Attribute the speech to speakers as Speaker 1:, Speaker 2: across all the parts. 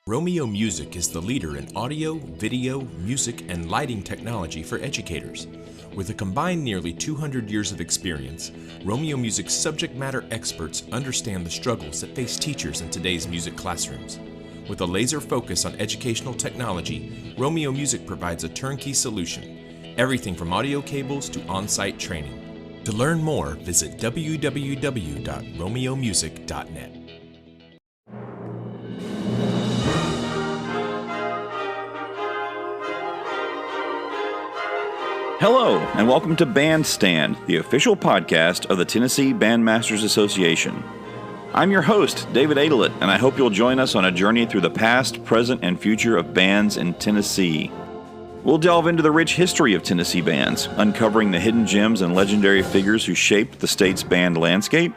Speaker 1: Romeo Music is the leader in audio, video, music, and lighting technology for educators. With a combined nearly 200 years of experience, Romeo Music's subject matter experts understand the struggles that face teachers in today's music classrooms. With a laser focus on educational technology, Romeo Music provides a turnkey solution, everything from audio cables to on-site training. To learn more, visit www.romeomusic.net.
Speaker 2: Hello, and welcome to Bandstand, the official podcast of the Tennessee Bandmasters Association. I'm your host, David Aydelott, and I hope you'll join us on a journey through the past, present, and future of bands in Tennessee. We'll delve into the rich history of Tennessee bands, uncovering the hidden gems and legendary figures who shaped the state's band landscape.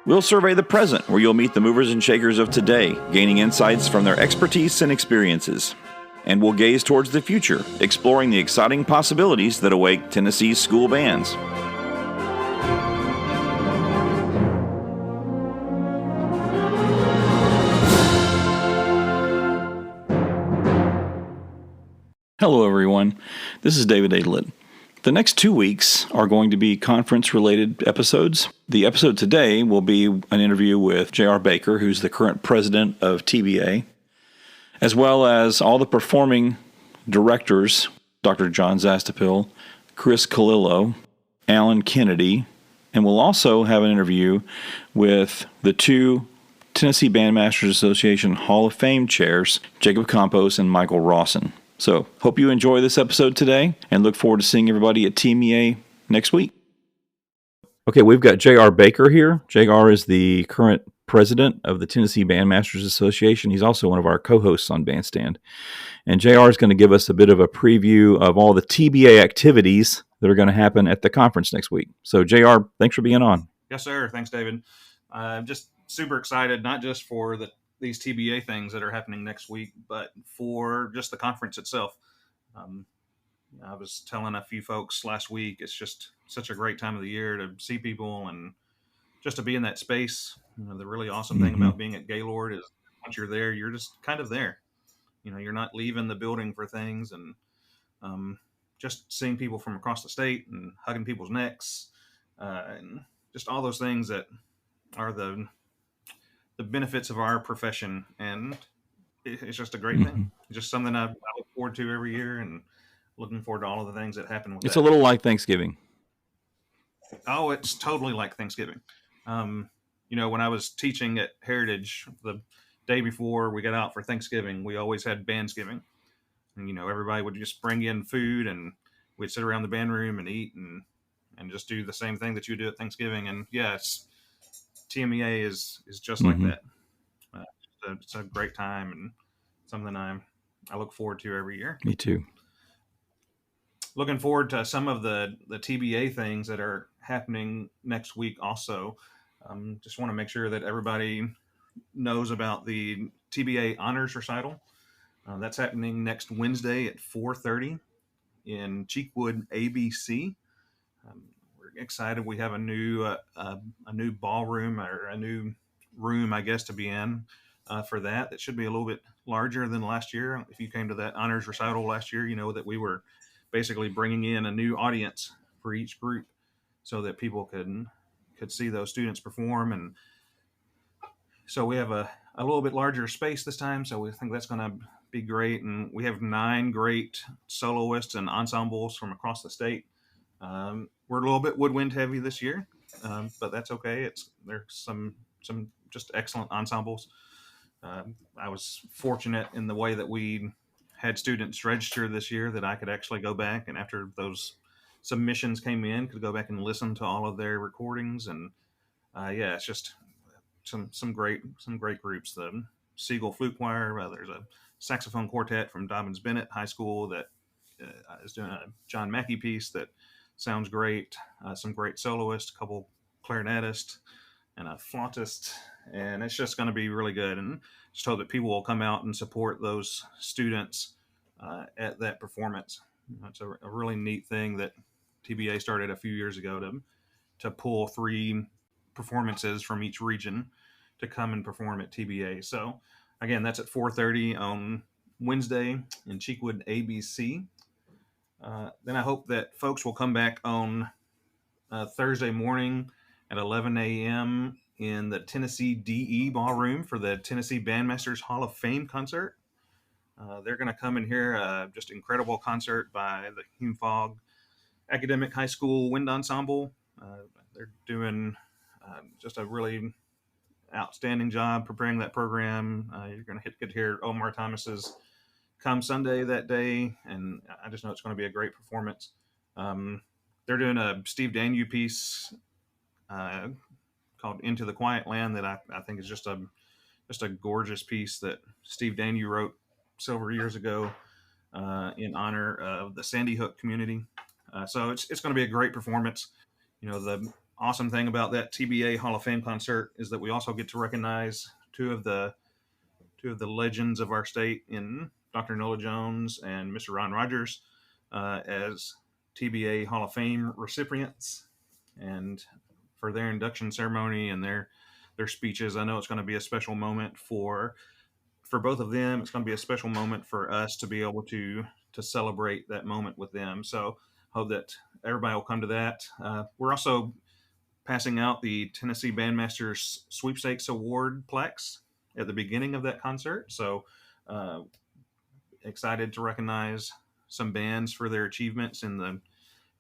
Speaker 2: We'll survey the present, where you'll meet the movers and shakers of today, gaining insights from their expertise and experiences. And we'll gaze towards the future, exploring the exciting possibilities that await Tennessee's school bands. Hello, everyone. This is David Aydelott. The next 2 weeks are going to be conference-related episodes. The episode today will be an interview with J.R. Baker, who's the current president of TBA, as well as all the performing directors, Dr. John Zastoupil, Chris Colalillo, Alan Kennedy, and we'll also have an interview with the two Tennessee Bandmasters Association Hall of Fame chairs, Jacob Campos and Michael Rosson. So, hope you enjoy this episode today, and look forward to seeing everybody at TMEA next week. Okay, we've got J.R. Baker here. J.R. is the current president of the Tennessee Bandmasters Association. He's also one of our co-hosts on Bandstand. And JR is going to give us a bit of a preview of all the TBA activities that are going to happen at the conference next week. So JR, thanks for being on.
Speaker 3: Yes, sir. Thanks, David. I'm just super excited, not just for these TBA things that are happening next week, but for just the conference itself. I was telling a few folks last week, it's just such a great time of the year to see people and just to be in that space. You know, the really awesome thing about being at Gaylord is once you're there, you're just kind of there. You know, you're not leaving the building for things, and just seeing people from across the state and hugging people's necks, and just all those things that are the benefits of our profession. And it's just a great thing. It's just something I look forward to every year, and looking forward to all of the things that happen with
Speaker 2: It's
Speaker 3: that.
Speaker 2: a little like Thanksgiving.
Speaker 3: Oh, it's totally like Thanksgiving. You know, when I was teaching at Heritage, the day before we got out for Thanksgiving, we always had Bandsgiving. And, you know, everybody would just bring in food, and we'd sit around the band room and eat and just do the same thing that you do at Thanksgiving. And yes, TMEA is just like that. It's a great time and something I look forward to every year.
Speaker 2: Me too.
Speaker 3: Looking forward to some of the TBA things that are happening next week also. Just want to make sure that everybody knows about the TBA Honors Recital. That's happening next Wednesday at 4:30 in Cheekwood ABC. We're excited. We have a new ballroom, or a new room, I guess, to be in for that. It should be a little bit larger than last year. If you came to that Honors Recital last year, you know that we were basically bringing in a new audience for each group so that people could see those students perform. And so we have a little bit larger space this time, so we think that's going to be great. And we have 9 great soloists and ensembles from across the state. We're a little bit woodwind heavy this year, but that's okay. There's some just excellent ensembles. I was fortunate in the way that we had students register this year that I could actually go back, and after those submissions came in, could go back and listen to all of their recordings. And it's just some great groups. The Siegel Flute Choir. There's a saxophone quartet from Dobbins Bennett High School that is doing a John Mackey piece that sounds great. Some great soloists, a couple clarinetists, and a flautist, and it's just going to be really good. And just hope that people will come out and support those students at that performance. It's a really neat thing that TBA started a few years ago to pull 3 performances from each region to come and perform at TBA. So Again, that's at 4:30 on Wednesday in Cheekwood ABC. Then I hope that folks will come back on Thursday morning at 11 a.m. in the Tennessee DE Ballroom for the Tennessee Bandmasters Hall of Fame concert. They're going to come and hear just incredible concert by the Hume-Fogg Academic High School Wind Ensemble. They're doing just a really outstanding job preparing that program. You're going to get to hear Omar Thomas's Come Sunday that day, and I just know it's going to be a great performance. They're doing a Steve Danu piece called Into the Quiet Land that I think is just a gorgeous piece that Steve Danu wrote several years ago in honor of the Sandy Hook community. So it's going to be a great performance. The awesome thing about that TBA Hall of Fame concert is that we also get to recognize two of the legends of our state in Dr. Nola Jones and Mr. Ron Rogers as TBA Hall of Fame recipients, and for their induction ceremony and their speeches. I know it's going to be a special moment for both of them. It's going to be a special moment for us to be able to celebrate that moment with them. So hope that everybody will come to that. We're also passing out the Tennessee Bandmasters Sweepstakes Award plaques at the beginning of that concert. So excited to recognize some bands for their achievements in the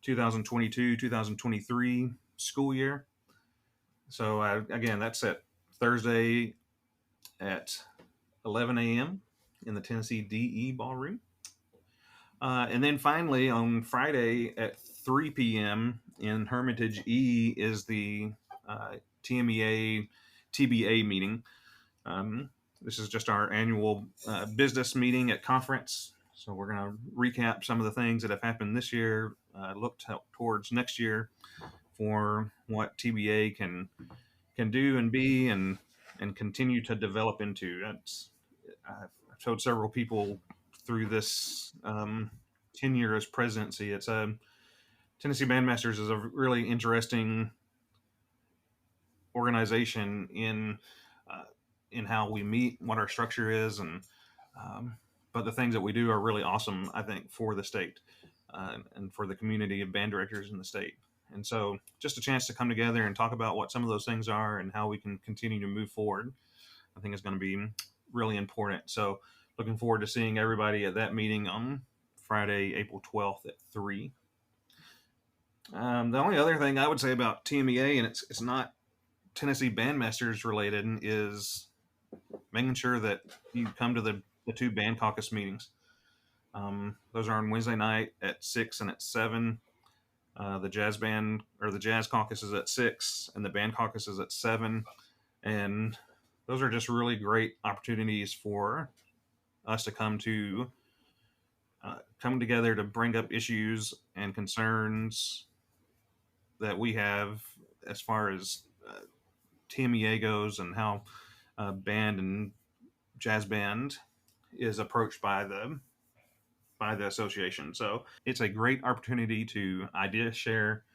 Speaker 3: 2022-2023 school year. So again, that's at Thursday at 11 a.m. in the Tennessee DE Ballroom. And then finally on Friday at 3 p.m. in Hermitage E is the TMEA TBA meeting. This is just our annual business meeting at conference. So we're going to recap some of the things that have happened this year, look towards next year for what TBA can do and be and continue to develop into. I've told several people through this tenure as presidency, it's Tennessee Bandmasters is a really interesting organization in how we meet, what our structure is, and but the things that we do are really awesome, I think, for the state and for the community of band directors in the state. And so just a chance to come together and talk about what some of those things are and how we can continue to move forward, I think is going to be really important. So looking forward to seeing everybody at that meeting on Friday, April 12th at 3. The only other thing I would say about TMEA, and it's not Tennessee Bandmasters related, is making sure that you come to the two band caucus meetings. Those are on Wednesday night at 6 and at 7. The jazz band or the jazz caucus is at 6 and the band caucus is at 7. And those are just really great opportunities for us to come together to bring up issues and concerns that we have as far as TMEA goes and how band and jazz band is approached by the association. So it's a great opportunity to idea share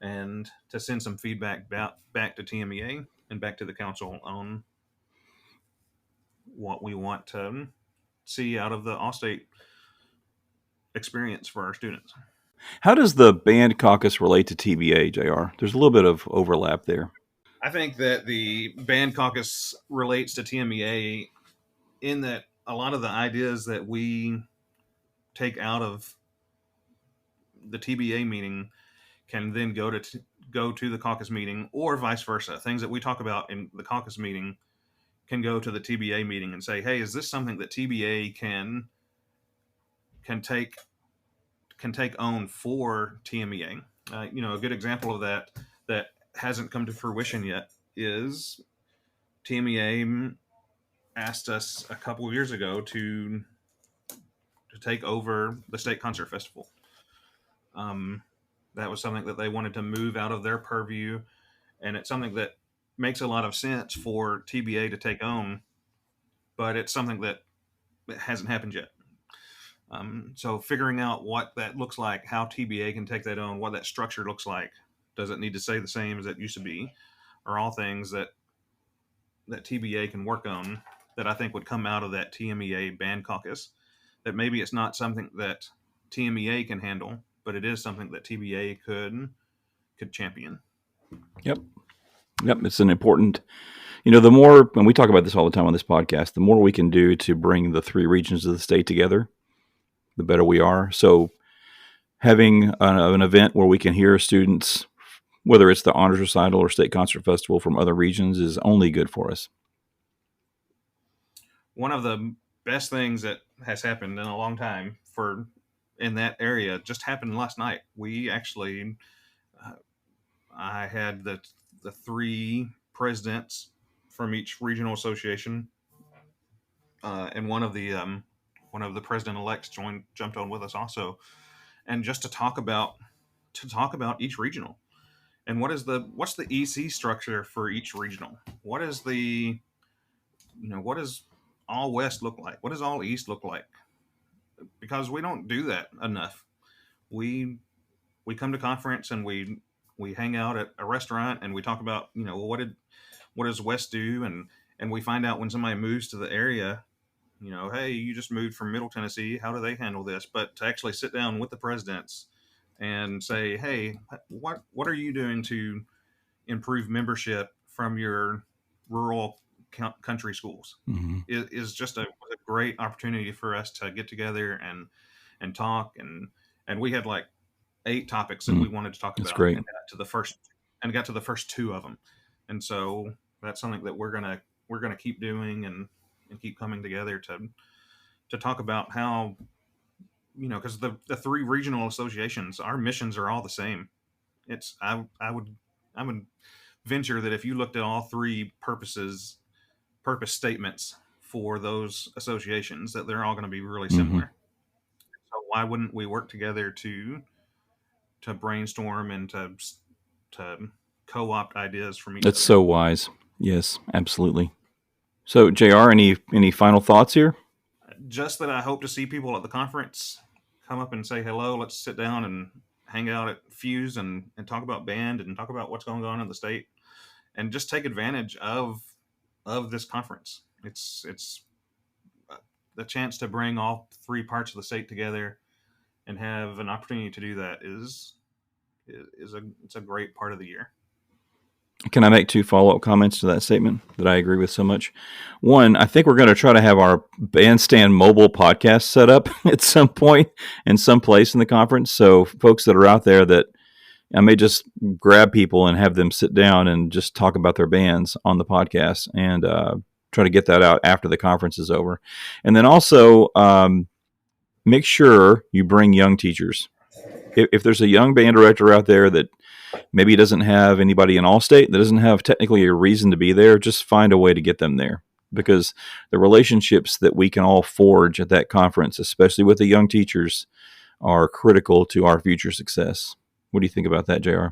Speaker 3: and to send some feedback back to TMEA and back to the council on what we want to see out of the All-State experience for our students.
Speaker 2: How does the band caucus relate to TBA, JR? There's a little bit of overlap there.
Speaker 3: I think that the band caucus relates to TMEA in that a lot of the ideas that we take out of the TBA meeting can then go to the caucus meeting, or vice versa. Things that we talk about in the caucus meeting can go to the TBA meeting and say, hey, is this something that TBA can take on for TMEA? A good example of that hasn't come to fruition yet is TMEA asked us a couple of years ago to take over the State Concert Festival. That was something that they wanted to move out of their purview, and it's something that makes a lot of sense for TBA to take on, but it's something that hasn't happened yet. So figuring out what that looks like, how TBA can take that on, what that structure looks like, does it need to stay the same as it used to be, are all things that TBA can work on that I think would come out of that TMEA band caucus. That maybe it's not something that TMEA can handle, but it is something that TBA could champion.
Speaker 2: Yep. It's an important, the more, and we talk about this all the time on this podcast, the more we can do to bring the three regions of the state together, the better we are. So having an event where we can hear students, whether it's the honors recital or state concert festival from other regions, is only good for us.
Speaker 3: One of the best things that has happened in a long time in that area just happened last night. We actually, I had the three presidents from each regional association, and one of the president-elects jumped on with us also, and just to talk about each regional and what's the EC structure for each regional. What does all West look like? What does all East look like? Because we don't do that enough. We come to conference and we hang out at a restaurant and we talk about what does West do, and we find out when somebody moves to the area, hey, you just moved from Middle Tennessee, how do they handle this? But to actually sit down with the presidents and say, hey, what are you doing to improve membership from your rural country schools?
Speaker 2: Mm-hmm.
Speaker 3: Is just a great opportunity for us to get together and talk, and we had like 8 topics that we wanted to talk
Speaker 2: That's
Speaker 3: about.
Speaker 2: great.
Speaker 3: And got to the first 2 of them, and so that's something that we're gonna keep doing and keep coming together to talk about how, because the 3 regional associations, our missions are all the same. I would venture that if you looked at all 3 purpose statements for those associations, that they're all going to be really similar. Mm-hmm. So why wouldn't we work together to brainstorm and to co-opt ideas from each other?
Speaker 2: That's so wise. Yes, absolutely. So, JR, any final thoughts here?
Speaker 3: Just that I hope to see people at the conference come up and say hello. Let's sit down and hang out at Fuse and talk about band and talk about what's going on in the state, and just take advantage of this conference. It's the chance to bring all 3 parts of the state together and have an opportunity to do that is a great part of the year.
Speaker 2: Can I make 2 follow-up comments to that statement that I agree with so much? One, I think we're going to try to have our Bandstand mobile podcast set up at some point in some place in the conference. So folks that are out there, that I may just grab people and have them sit down and just talk about their bands on the podcast, and try to get that out after the conference is over. And then also make sure you bring young teachers. If there's a young band director out there that maybe doesn't have anybody in Allstate, that doesn't have technically a reason to be there, just find a way to get them there, because the relationships that we can all forge at that conference, especially with the young teachers, are critical to our future success. What do you think about that, JR?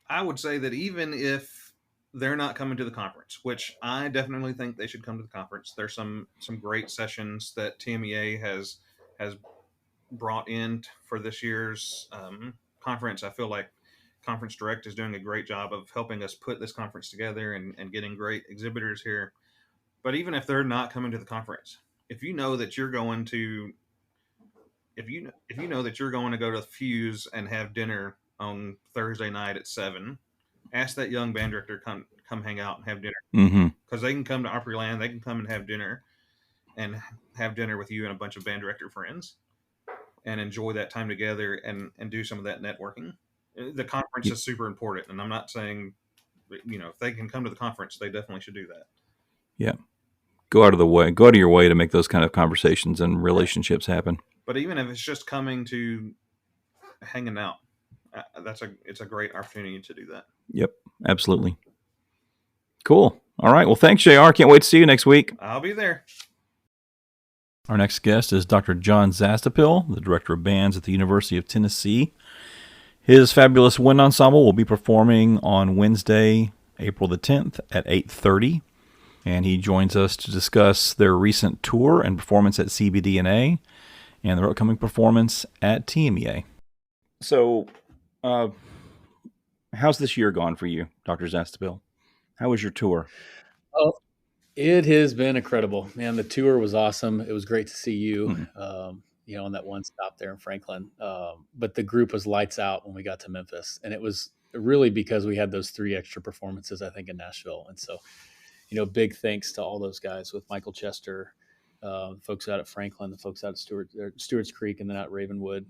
Speaker 3: I would say that even if they're not coming to the conference, which I definitely think they should come to the conference, there's some great sessions that TMEA has brought in for this year's conference. I feel like Conference Direct is doing a great job of helping us put this conference together and getting great exhibitors here. But even if they're not coming to the conference, if you know that you're going to go to Fuse and have dinner on Thursday night at 7, ask that young band director come hang out and have dinner, because they can come to Opryland, they can come and have dinner with you and a bunch of band director friends and enjoy that time together and do some of that networking. The conference is super important, and I'm not saying, if they can come to the conference, they definitely should do that.
Speaker 2: Yeah. Go out of your way to make those kind of conversations and relationships happen.
Speaker 3: But even if it's just coming to hanging out, it's a great opportunity to do that.
Speaker 2: Yep, absolutely. Cool. All right. Well, thanks, JR. Can't wait to see you next week.
Speaker 3: I'll be there.
Speaker 2: Our next guest is Dr. John Zastoupil, the Director of Bands at the University of Tennessee. His fabulous wind ensemble will be performing on Wednesday, April the 10th at 8:30, and he joins us to discuss their recent tour and performance at CBD&A and their upcoming performance at TMEA. So, how's this year gone for you, Dr. Zastoupil? How was your tour?
Speaker 4: It has been incredible, man. The tour was awesome. It was great to see you,
Speaker 2: Mhm.
Speaker 4: on that one stop there in Franklin. But the group was lights out when we got to Memphis, and it was really because we had those 3 extra performances, I think, in Nashville. And so, big thanks to all those guys with Michael Chester, folks out at Franklin, the folks out at Stewart's Creek, and then out at Ravenwood.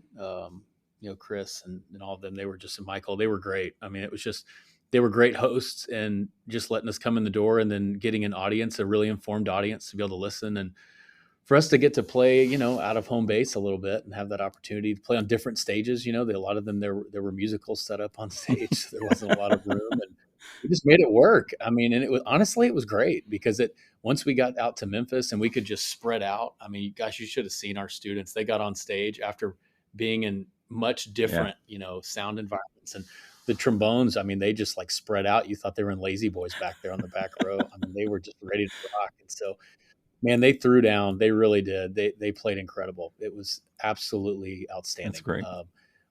Speaker 4: Chris and all of them. They were just Michael. They were great. I mean, it was just they were great hosts and just letting us come in the door and then getting an audience, a really informed audience to be able to listen and for us to get to play, out of home base a little bit and have that opportunity to play on different stages. A lot of them there were musicals set up on stage. So there wasn't a lot of room, and we just made it work. I mean, and it was honestly it was great because once we got out to Memphis and we could just spread out. I mean, gosh, you should have seen our students. They got on stage after being in much different, sound environments and the trombones. I mean, they just like spread out. You thought they were in Lazy Boys back there on the back row. I mean, they were just ready to rock. And so man, they threw down. They really did. They played incredible. It was absolutely outstanding.
Speaker 2: That's great.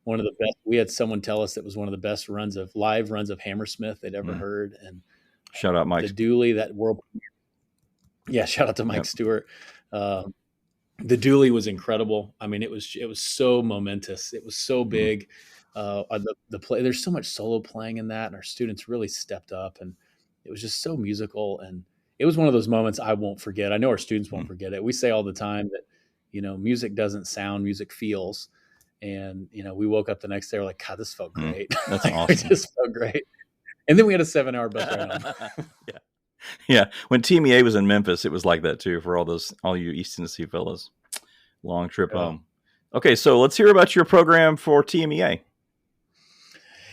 Speaker 4: One of the best. We had someone tell us it was one of the best live runs of Hammersmith they'd ever heard. And
Speaker 2: shout out Mike.
Speaker 4: The Dooley, that world premiere. Yeah, shout out to Mike Stewart. The Dooley was incredible. I mean, it was so momentous. It was so big. The play. There's so much solo playing in that, and our students really stepped up, and it was just so musical. And it was one of those moments I won't forget. I know our students won't forget it. We say all the time that, music doesn't sound, music feels. And, we woke up the next day, we're like, God, this felt great.
Speaker 2: That's
Speaker 4: like,
Speaker 2: awesome.
Speaker 4: It just felt great. And then we had a 7-hour bus ride home.
Speaker 2: Yeah. When TMEA was in Memphis, it was like that too for all you East Tennessee fellas. Long trip home. Okay, so let's hear about your program for TMEA.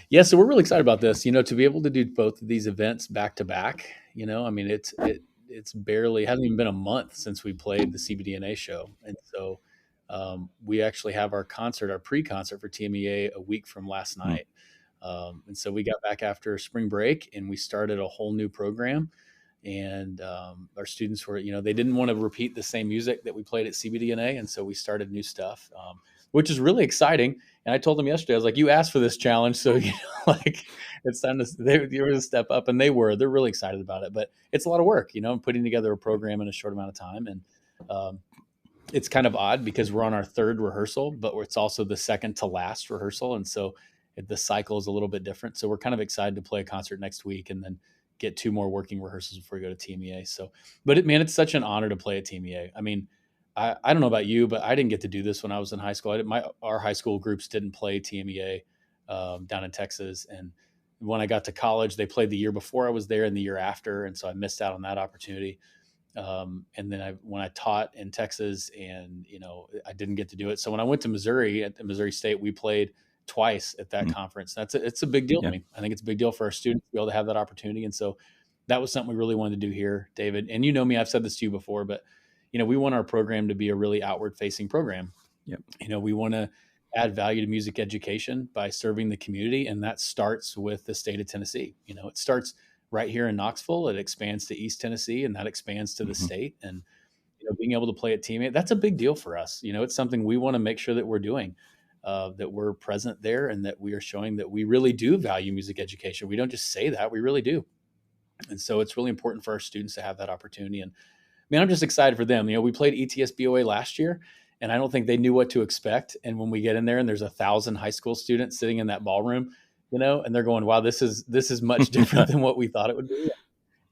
Speaker 4: Yeah, so we're really excited about this, to be able to do both of these events back to back. I mean, it's hasn't even been a month since we played the CBDNA show. And so we actually have our pre-concert for TMEA a week from last night. And so we got back after spring break and we started a whole new program. And our students were, they didn't want to repeat the same music that we played at CBDNA. And so we started new stuff, which is really exciting. And I told them yesterday, I was like, you asked for this challenge. So, it's time they were to step up, and they're really excited about it, but it's a lot of work, putting together a program in a short amount of time. And it's kind of odd because we're on our third rehearsal, but it's also the second to last rehearsal. And so the cycle is a little bit different. So we're kind of excited to play a concert next week and then get 2 more working rehearsals before we go to TMEA. So, but it's such an honor to play at TMEA. I mean, I don't know about you, but I didn't get to do this when I was in high school. Our high school groups didn't play TMEA down in Texas. And when I got to college, they played the year before I was there and the year after. And so I missed out on that opportunity. And then when I taught in Texas and, I didn't get to do it. So when I went to Missouri at Missouri State, we played twice at that conference. It's a big deal to me. I think it's a big deal for our students to be able to have that opportunity. And so that was something we really wanted to do here, David. And me, I've said this to you before, but we want our program to be a really outward facing program.
Speaker 2: Yep.
Speaker 4: We want to add value to music education by serving the community. And that starts with the state of Tennessee. It starts right here in Knoxville. It expands to East Tennessee, and that expands to the state. And, being able to play at TMEA, that's a big deal for us. It's something we want to make sure that we're doing, that we're present there and that we are showing that we really do value music education. We don't just say that, we really do. And so it's really important for our students to have that opportunity. And I'm just excited for them. We played ETSBOA last year, and I don't think they knew what to expect. And when we get in there and there's 1,000 high school students sitting in that ballroom, and they're going, wow, this is much different than what we thought it would be.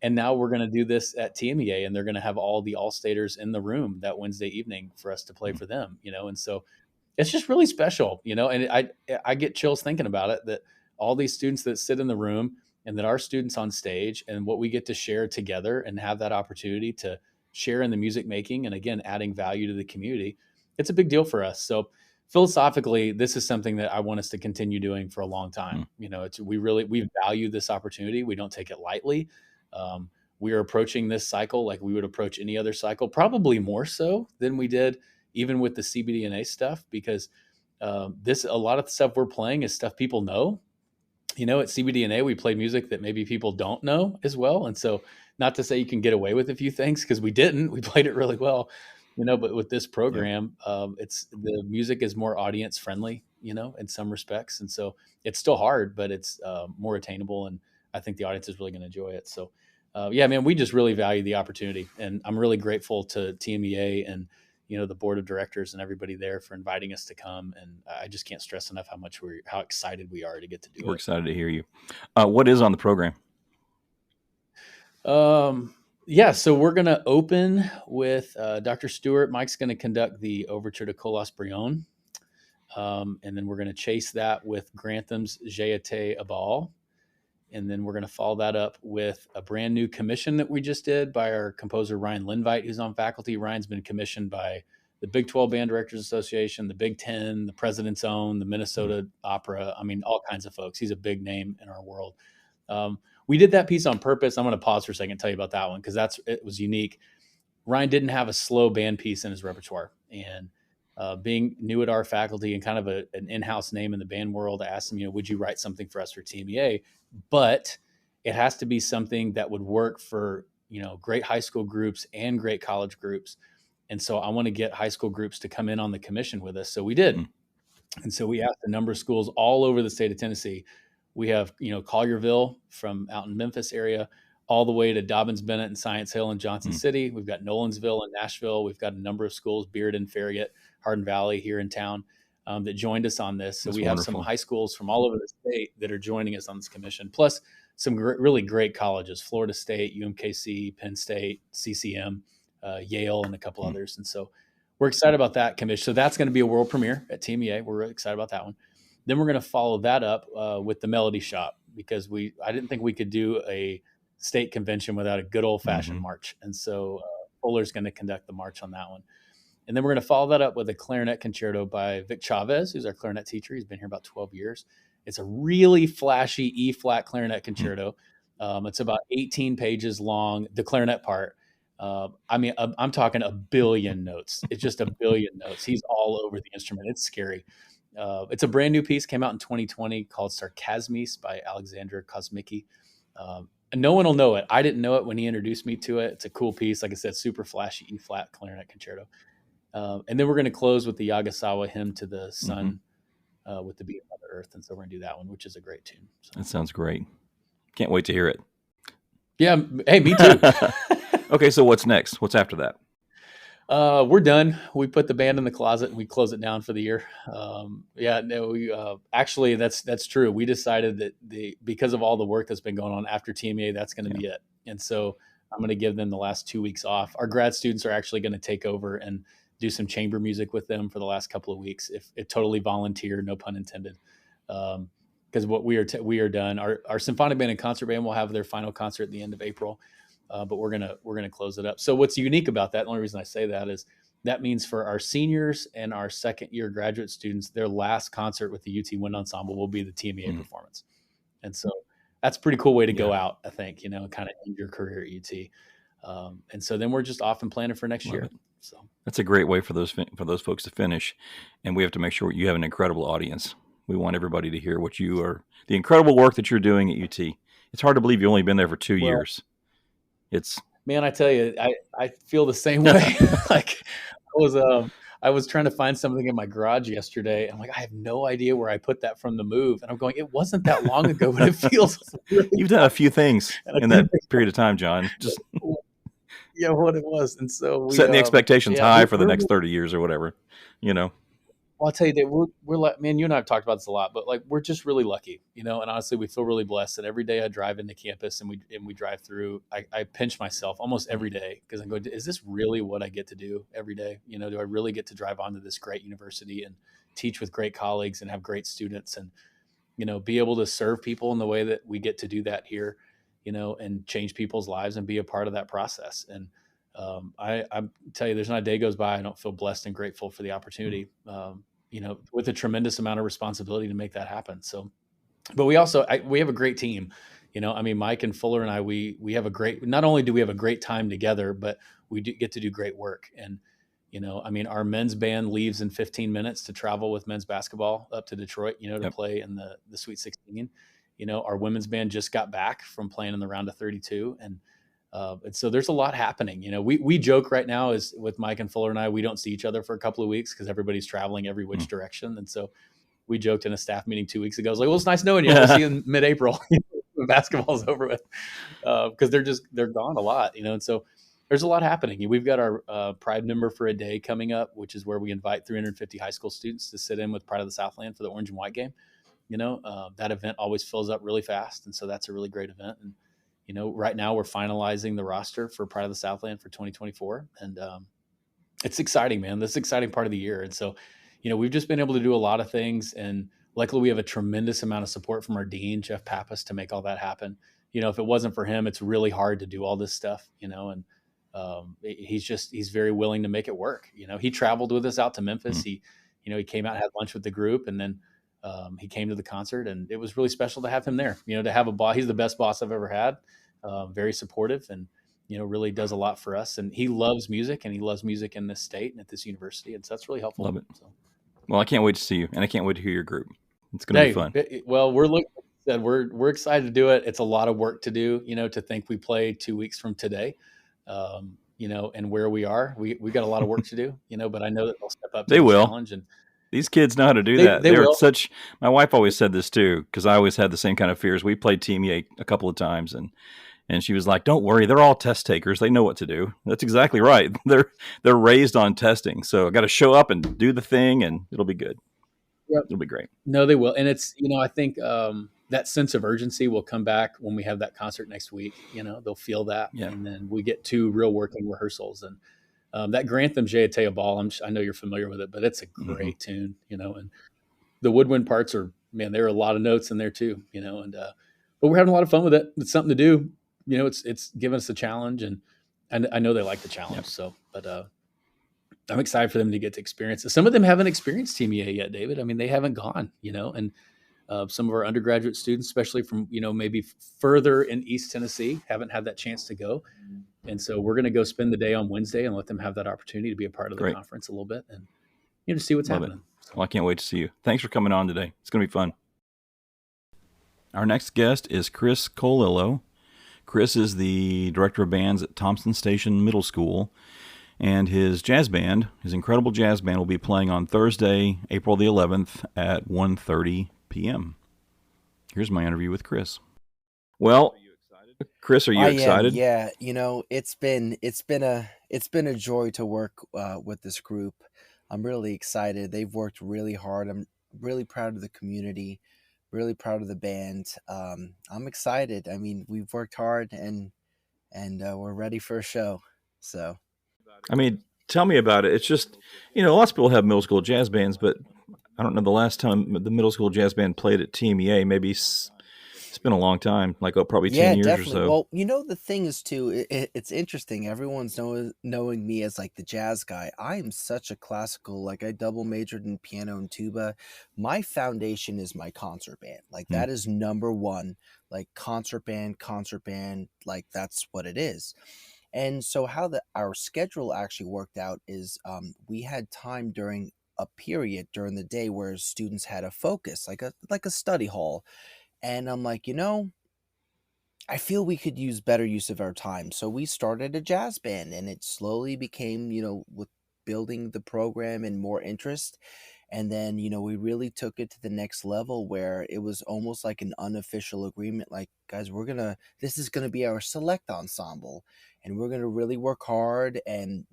Speaker 4: And now we're going to do this at TMEA, and they're going to have all the All-Staters in the room that Wednesday evening for us to play for them, and so it's just really special, and I get chills thinking about it, that all these students that sit in the room and that our students on stage and what we get to share together and have that opportunity to share in the music making and again, adding value to the community. It's a big deal for us. So philosophically, this is something that I want us to continue doing for a long time. We value this opportunity. We don't take it lightly. We are approaching this cycle like we would approach any other cycle, probably more so than we did even with the CBDNA stuff, because a lot of the stuff we're playing is stuff people know. At CBDNA, we play music that maybe people don't know as well. And so not to say you can get away with a few things, because we didn't. We played it really well, but with this program, the music is more audience friendly, in some respects. And so it's still hard, but it's more attainable. And I think the audience is really going to enjoy it. So yeah, man, we just really value the opportunity, and I'm really grateful to TMEA and, the board of directors and everybody there for inviting us to come. And I just can't stress enough how excited we are to get to do
Speaker 2: We're
Speaker 4: it.
Speaker 2: excited to hear you. What is on the program?
Speaker 4: Yeah, so we're going to open with Dr. Stewart. Mike's going to conduct the Overture to Colas Brion. And then we're going to chase that with Grantham's Jayate Abal. And then we're going to follow that up with a brand new commission that we just did by our composer, Ryan Lindveit, who's on faculty. Ryan's been commissioned by the Big 12 Band Directors Association, the Big 10, the President's Own, the Minnesota Opera. I mean, all kinds of folks. He's a big name in our world. We did that piece on purpose. I'm going to pause for a second and tell you about that one because it was unique. Ryan didn't have a slow band piece in his repertoire. And being new at our faculty and kind of an in-house name in the band world, I asked him, would you write something for us for TMEA? But it has to be something that would work for, great high school groups and great college groups. And so I want to get high school groups to come in on the commission with us. So we did. And so we asked a number of schools all over the state of Tennessee. We have, Collierville from out in Memphis area, all the way to Dobbins-Bennett and Science Hill and Johnson City. We've got Nolensville and Nashville. We've got a number of schools, Bearden, Farragut, Hardin Valley here in town, that joined us on this. So we have some high schools from all over the state that are joining us on this commission, plus some really great colleges, Florida State, UMKC, Penn State, CCM, Yale, and a couple others. And so we're excited about that commission. So that's going to be a world premiere at TMEA. We're really excited about that one. Then we're going to follow that up with the Melody Shop because I didn't think we could do a state convention without a good old-fashioned march. And so Fuller's going to conduct the march on that one. And then we're going to follow that up with a clarinet concerto by Vic Chavez, who's our clarinet teacher. He's been here about 12 years. It's a really flashy E-flat clarinet concerto. It's about 18 pages long, the clarinet part. I'm talking a billion notes. It's just a billion notes. He's all over the instrument. It's scary. It's a brand new piece, came out in 2020 called Sarkasmis by Alexandra Kosmicki. And no one will know it. I didn't know it when he introduced me to it. It's a cool piece. Like I said, super flashy E-flat clarinet concerto. And then we're going to close with the Yagasawa Hymn to the Sun with the Beat of Mother Earth. And so we're going to do that one, which is a great tune. So.
Speaker 2: That sounds great. Can't wait to hear it.
Speaker 4: Yeah. Hey, me too.
Speaker 2: Okay, so what's next? What's after that?
Speaker 4: We're done. We put the band in the closet and we close it down for the year. Actually, that's true. We decided that because of all the work that's been going on after TMEA, that's going to be it. And so I'm going to give them the last 2 weeks off. Our grad students are actually going to take over and do some chamber music with them for the last couple of weeks. If it totally volunteer, no pun intended. Because what we are done. Our symphonic band and concert band will have their final concert at the end of April. But we're gonna close it up. So what's unique about that? The only reason I say that is that means for our seniors and our second year graduate students, their last concert with the UT Wind Ensemble will be the TMEA performance. And so that's a pretty cool way to go out, I think, kind of end your career at UT. And so then we're just off and planning for next year. So
Speaker 2: that's a great way for those folks to finish. And we have to make sure you have an incredible audience. We want everybody to hear the incredible work that you're doing at UT. It's hard to believe you've only been there for 2 years.
Speaker 4: Man, I tell you, I feel the same way. Like I was trying to find something in my garage yesterday. I'm like, I have no idea where I put that from the move. And I'm going, it wasn't that long ago, but it feels really
Speaker 2: You've done a few things in that period of time, John. Just
Speaker 4: what it was. And so
Speaker 2: setting the expectations high for the next 30 years or whatever,
Speaker 4: Well, I'll tell you that we're like, man, you and I have talked about this a lot, but like, we're just really lucky, and honestly, we feel really blessed that every day I drive into campus and we drive through, I pinch myself almost every day because I'm going, is this really what I get to do every day? Do I really get to drive onto this great university and teach with great colleagues and have great students and, be able to serve people in the way that we get to do that here, and change people's lives and be a part of that process. And I tell you, there's not a day goes by I don't feel blessed and grateful for the opportunity, with a tremendous amount of responsibility to make that happen. So, but we also, we have a great team, Mike and Fuller and I, we have not only do we have a great time together, but we do get to do great work. And, our men's band leaves in 15 minutes to travel with men's basketball up to Detroit, to play in the Sweet 16. Our women's band just got back from playing in the round of 32. And so there's a lot happening. We joke right now is with Mike and Fuller and I, we don't see each other for a couple of weeks because everybody's traveling every which direction. And so we joked in a staff meeting 2 weeks ago. I was like, well, it's nice knowing you. We'll see you in mid-April. basketball's over with, because they're gone a lot, and so there's a lot happening. We've got our Pride Member for a Day coming up, which is where we invite 350 high school students to sit in with Pride of the Southland for the orange and white game. That event always fills up really fast, and so that's a really great event. And right now we're finalizing the roster for Pride of the Southland for 2024, and it's exciting, man. This is an exciting part of the year. And so, we've just been able to do a lot of things. And luckily, we have a tremendous amount of support from our dean, Jeff Pappas, to make all that happen. If it wasn't for him, it's really hard to do all this stuff, and he's very willing to make it work. He traveled with us out to Memphis. He came out and had lunch with the group, and then he came to the concert, and it was really special to have him there. To have a boss. He's the best boss I've ever had. Very supportive, and really does a lot for us. And he loves music, and he loves music in this state and at this university. And so that's really helpful.
Speaker 2: Love it.
Speaker 4: So.
Speaker 2: Well, I can't wait to see you, and I can't wait to hear your group. It's going to be fun.
Speaker 4: Well, we're excited to do it. It's a lot of work to do, to think we play 2 weeks from today, and where we are, we got a lot of work to do, but I know that they'll step up to the challenge. And
Speaker 2: these kids know how to do that. They're such. My wife always said this too, because I always had the same kind of fears. We played TMEA a couple of times, and she was like, "Don't worry, they're all test takers. They know what to do." That's exactly right. They're raised on testing, so I got to show up and do the thing, and it'll be good. Yep. It'll be great.
Speaker 4: No, they will, and it's I think that sense of urgency will come back when we have that concert next week. They'll feel that, and then we get 2 real working rehearsals. And that Grantham Jayateo Ball, I know you're familiar with it, but it's a great tune, and the woodwind parts are, man, there are a lot of notes in there too, but we're having a lot of fun with it. It's something to do. It's given us a challenge, and I know they like the challenge. Yep. So, but I'm excited for them to get to experience it. Some of them haven't experienced TMEA yet, David. I mean, they haven't gone, and some of our undergraduate students, especially from, maybe further in East Tennessee, haven't had that chance to go. And so we're going to go spend the day on Wednesday and let them have that opportunity to be a part of the conference a little bit and, to see what's happening.
Speaker 2: So. Well, I can't wait to see you. Thanks for coming on today. It's going to be fun. Our next guest is Chris Colalillo. Chris is the director of bands at Thompson Station Middle School, and his jazz band, his incredible jazz band, will be playing on Thursday, April the 11th at 1:30 p.m. Here's my interview with Chris. Well, Chris, are you excited?
Speaker 5: Yeah, it's been a joy to work with this group. I'm really excited. They've worked really hard. I'm really proud of the community. Really proud of the band. I'm excited. I mean, we've worked hard, and we're ready for a show. So,
Speaker 2: I mean, tell me about it. It's just, lots of people have middle school jazz bands, but I don't know the last time the middle school jazz band played at TMEA. Maybe it's been a long time, like probably 10 years
Speaker 5: definitely.
Speaker 2: or so.
Speaker 5: Well, the thing is too, it's interesting. Everyone's knowing me as like the jazz guy. I am such a classical, like I double majored in piano and tuba. My foundation is my concert band. Like that is number one, like concert band, like that's what it is. And so how our schedule actually worked out is we had time during a period during the day where students had a focus, like a study hall. And I'm like, I feel we could use better use of our time. So we started a jazz band, and it slowly became, with building the program and more interest. And then, we really took it to the next level where it was almost like an unofficial agreement. Like, guys, this is going to be our select ensemble, and we're going to really work hard and,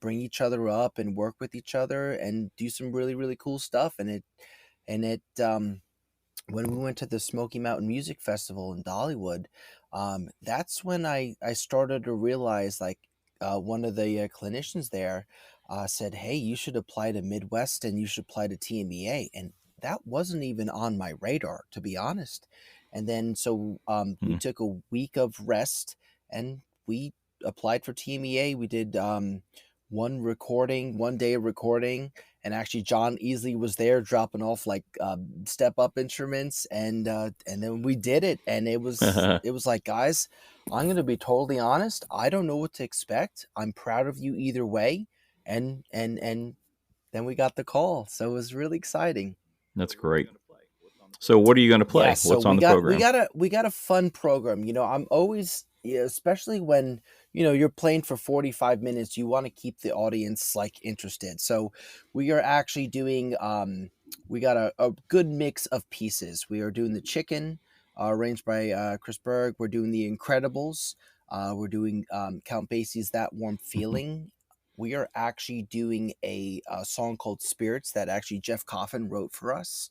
Speaker 5: bring each other up and work with each other and do some really, really cool stuff. And when we went to the Smoky Mountain Music Festival in Dollywood, that's when I started to realize, like, one of the clinicians there said, "Hey, you should apply to Midwest and you should apply to TMEA." And that wasn't even on my radar, to be honest. And then so we took a week of rest and we applied for TMEA. We did one day of recording. And actually, John Easley was there dropping off like step-up instruments, and then we did it. And it was like, guys, I'm going to be totally honest. I don't know what to expect. I'm proud of you either way. And then we got the call, so it was really exciting.
Speaker 2: That's great. So what are you going to play?
Speaker 5: Yeah, so
Speaker 2: what's on the program?
Speaker 5: We got a fun program. I'm always, especially when you're playing for 45 minutes, you want to keep the audience like interested. So we are actually doing we got a good mix of pieces. We are doing the chicken, arranged by Chris Berg. We're doing The Incredibles. We're doing Count Basie's That Warm Feeling. We are actually doing a song called Spirits that actually Jeff Coffin wrote for us.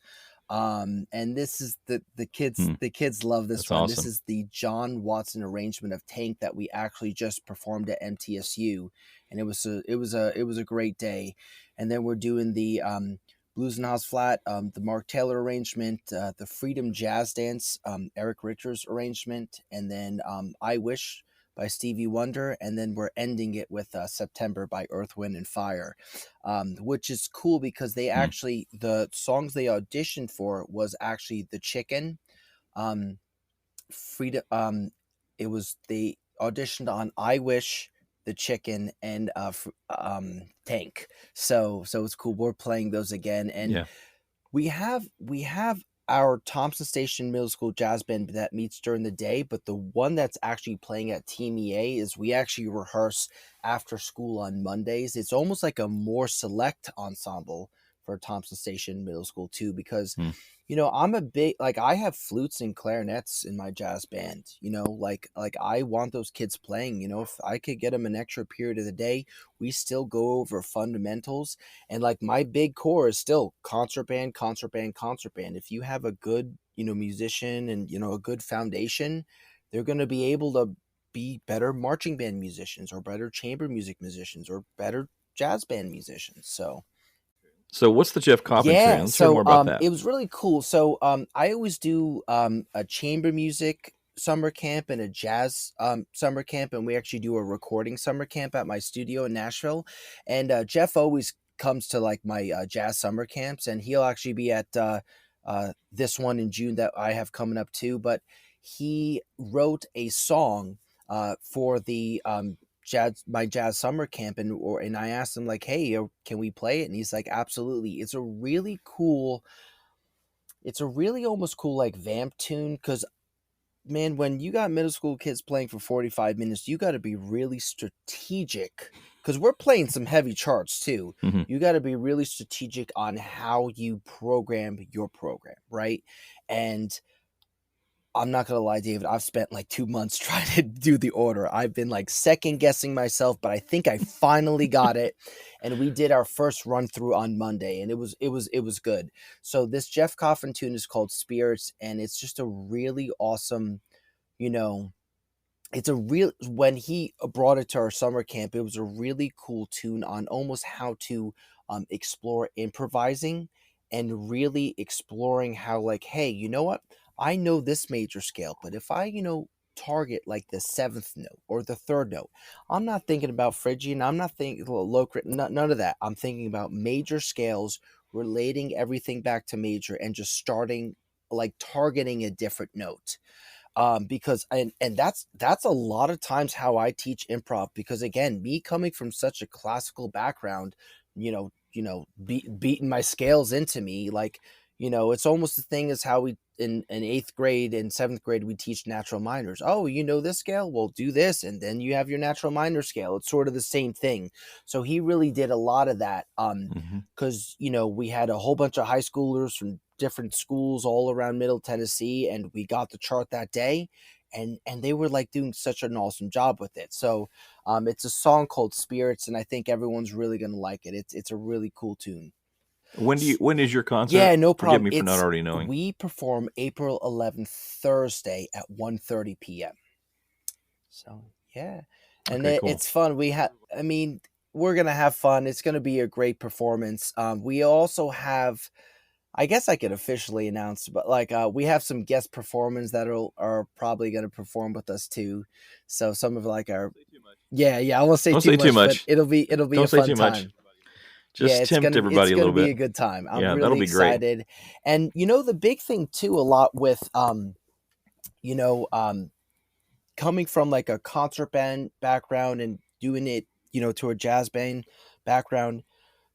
Speaker 5: And this is the kids love this
Speaker 2: That's
Speaker 5: one.
Speaker 2: awesome.
Speaker 5: This is the John Watson arrangement of Tank that we actually just performed at MTSU, and it was a great day. And then we're doing the Blues and House Flat, the Mark Taylor arrangement, the Freedom Jazz Dance, Eric Richards arrangement, and then I Wish by Stevie Wonder, and then we're ending it with September by Earth, Wind, and Fire, which is cool because they actually, the songs they auditioned for was actually The Chicken, Freedom, it was, they auditioned on I Wish, The Chicken, and Tank. So it's cool. We're playing those again, and we have our Thompson Station Middle School jazz band that meets during the day, but the one that's actually playing at TMEA is we actually rehearse after school on Mondays. It's almost like a more select ensemble for Thompson Station Middle School too, because I'm a big, like, I have flutes and clarinets in my jazz band, like I want those kids playing, if I could get them an extra period of the day, we still go over fundamentals. And like my big core is still concert band. If you have a good, musician and, a good foundation, they're going to be able to be better marching band musicians or better chamber music musicians or better jazz band musicians.
Speaker 2: So what's the Jeff Coffin training? Let's hear more about that.
Speaker 5: It was really cool. So I always do a chamber music summer camp and a jazz summer camp, and we actually do a recording summer camp at my studio in Nashville. And Jeff always comes to like my jazz summer camps, and he'll actually be at this one in June that I have coming up too. But he wrote a song for the my jazz summer camp, and I asked him like, hey, can we play it? And he's like, absolutely. It's a really almost cool like vamp tune, because man, when you got middle school kids playing for 45 minutes, you got to be really strategic, because we're playing some heavy charts too. You got to be really strategic on how you program your program, right? And I'm not going to lie, David, I've spent like 2 months trying to do the order. I've been like second guessing myself, but I think I finally got it. And we did our first run through on Monday, and it was good. So this Jeff Coffin tune is called Spirits, and it's just a really awesome, when he brought it to our summer camp, it was a really cool tune on almost how to explore improvising and really exploring how, like, hey, you know what? I know this major scale, but if I, target like the seventh note or the third note, I'm not thinking about Phrygian. I'm not thinking low, none of that. I'm thinking about major scales, relating everything back to major, and just starting like targeting a different note. Because that's a lot of times how I teach improv, because again, me coming from such a classical background, beating my scales into me, like, it's almost the thing as how we in 8th grade and 7th grade we teach natural minors. Oh, this scale? Well, do this, and then you have your natural minor scale. It's sort of the same thing. So he really did a lot of that, because we had a whole bunch of high schoolers from different schools all around Middle Tennessee, and we got the chart that day, and they were like doing such an awesome job with it. So it's a song called Spirits, and I think everyone's really gonna like it. It's a really cool tune.
Speaker 2: When is your concert?
Speaker 5: Yeah, no problem.
Speaker 2: Forgive me for not already knowing.
Speaker 5: We perform April 11th, Thursday at 1:30 p.m. So yeah, and
Speaker 2: Okay, cool.
Speaker 5: it's fun. We're gonna have fun. It's gonna be a great performance. We also have, I guess I could officially announce, but like we have some guest performers that are probably gonna perform with us too. So some of like our I won't say too much. But it'll be a fun time.
Speaker 2: Just tempt everybody a little bit.
Speaker 5: It's gonna be a good time. I'm
Speaker 2: that'll
Speaker 5: really
Speaker 2: be
Speaker 5: excited.
Speaker 2: Great.
Speaker 5: And the big thing too, a lot with coming from like a concert band background and doing it, to a jazz band background,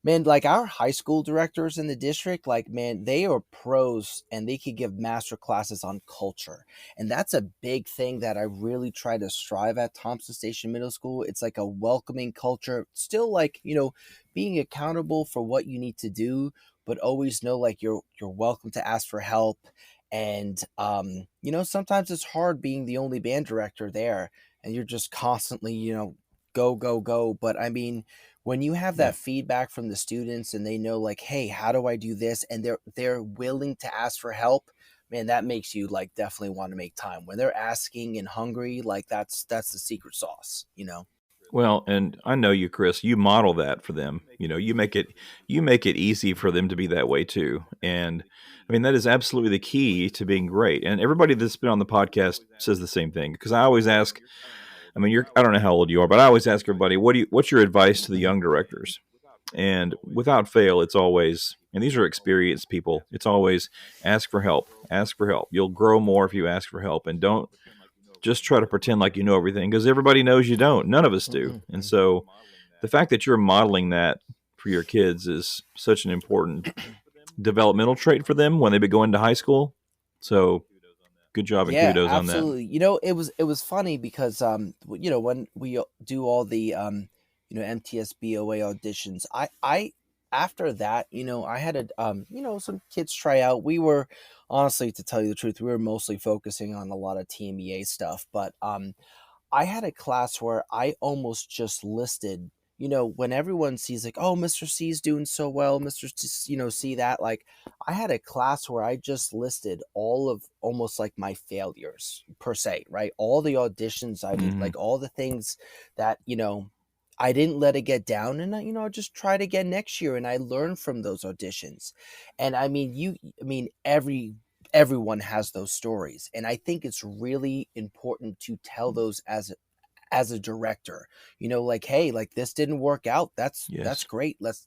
Speaker 5: man, like our high school directors in the district, like, man, they are pros and they could give master classes on culture. And that's a big thing that I really try to strive at Thompson Station Middle School. It's like a welcoming culture, still like, being accountable for what you need to do, but always know like you're welcome to ask for help. And sometimes it's hard being the only band director there, and you're just constantly, go, go, go. But I mean, when you have
Speaker 2: Yeah.
Speaker 5: that feedback from the students and they know like, hey, how do I do this? And they're willing to ask for help, man, that makes you like definitely want to make time. When they're asking and hungry, like that's the secret sauce,
Speaker 2: Well, and I know you, Chris. You model that for them. You make it easy for them to be that way too. And I mean, that is absolutely the key to being great. And everybody that's been on the podcast says the same thing, because I always ask. I mean, I don't know how old you are, but I always ask everybody, what's your advice to the young directors? And without fail, it's always, and these are experienced people, it's always ask for help. Ask for help. You'll grow more if you ask for help, and don't just try to pretend like you know everything, because everybody knows you don't. None of us do. And so the fact that you're modeling that for your kids is such an important developmental trait for them when they go into high school. So good job and
Speaker 5: Yeah,
Speaker 2: kudos on that.
Speaker 5: absolutely. It was funny because when we do all the MTSBOA auditions, I after that, I had some kids try out. We were honestly, to tell you the truth, we were mostly focusing on a lot of TMEA stuff, but I had a class where I almost just listed, when everyone sees like, oh, Mr. C's doing so well, Mr. C that, like, I had a class where I just listed all of almost like my failures per se, right? All the auditions I did, like all the things that, I didn't let it get down, and I just tried again next year, and I learned from those auditions. And I mean, everyone has those stories, and I think it's really important to tell those as a director, like, hey, like this didn't work out, that's
Speaker 2: Yes.
Speaker 5: great, let's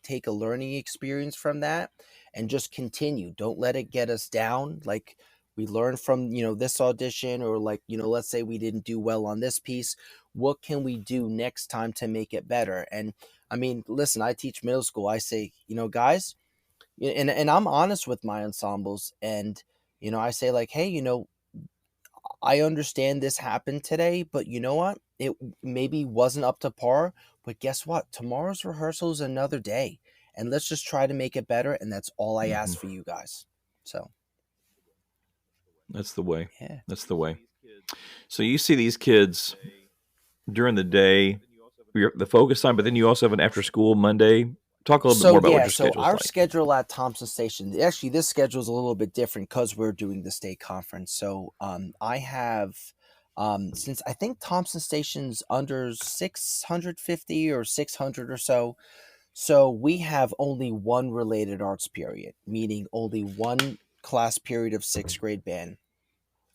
Speaker 5: take a learning experience from that and just continue. Don't let it get us down. Like, we learned from this audition, or like, let's say we didn't do well on this piece, what can we do next time to make it better? And I mean, listen, I teach middle school, I say, guys, and I'm honest with my ensembles, and I say like, hey, I understand this happened today, but you know what? It maybe wasn't up to par, but guess what? Tomorrow's rehearsal is another day, and let's just try to make it better. And that's all I ask for you guys. So,
Speaker 2: That's the way.
Speaker 5: yeah.
Speaker 2: That's the way. So you see these kids during the day, the focus time, but then you also have an after school Monday. Talk a little bit more about what your
Speaker 5: So
Speaker 2: schedule's
Speaker 5: our
Speaker 2: like.
Speaker 5: schedule at Thompson Station, actually, this schedule is a little bit different because we're doing the state conference. So I have, since I think Thompson Station's under 650 or 600 or so, so we have only one related arts period, meaning only one class period of sixth grade band,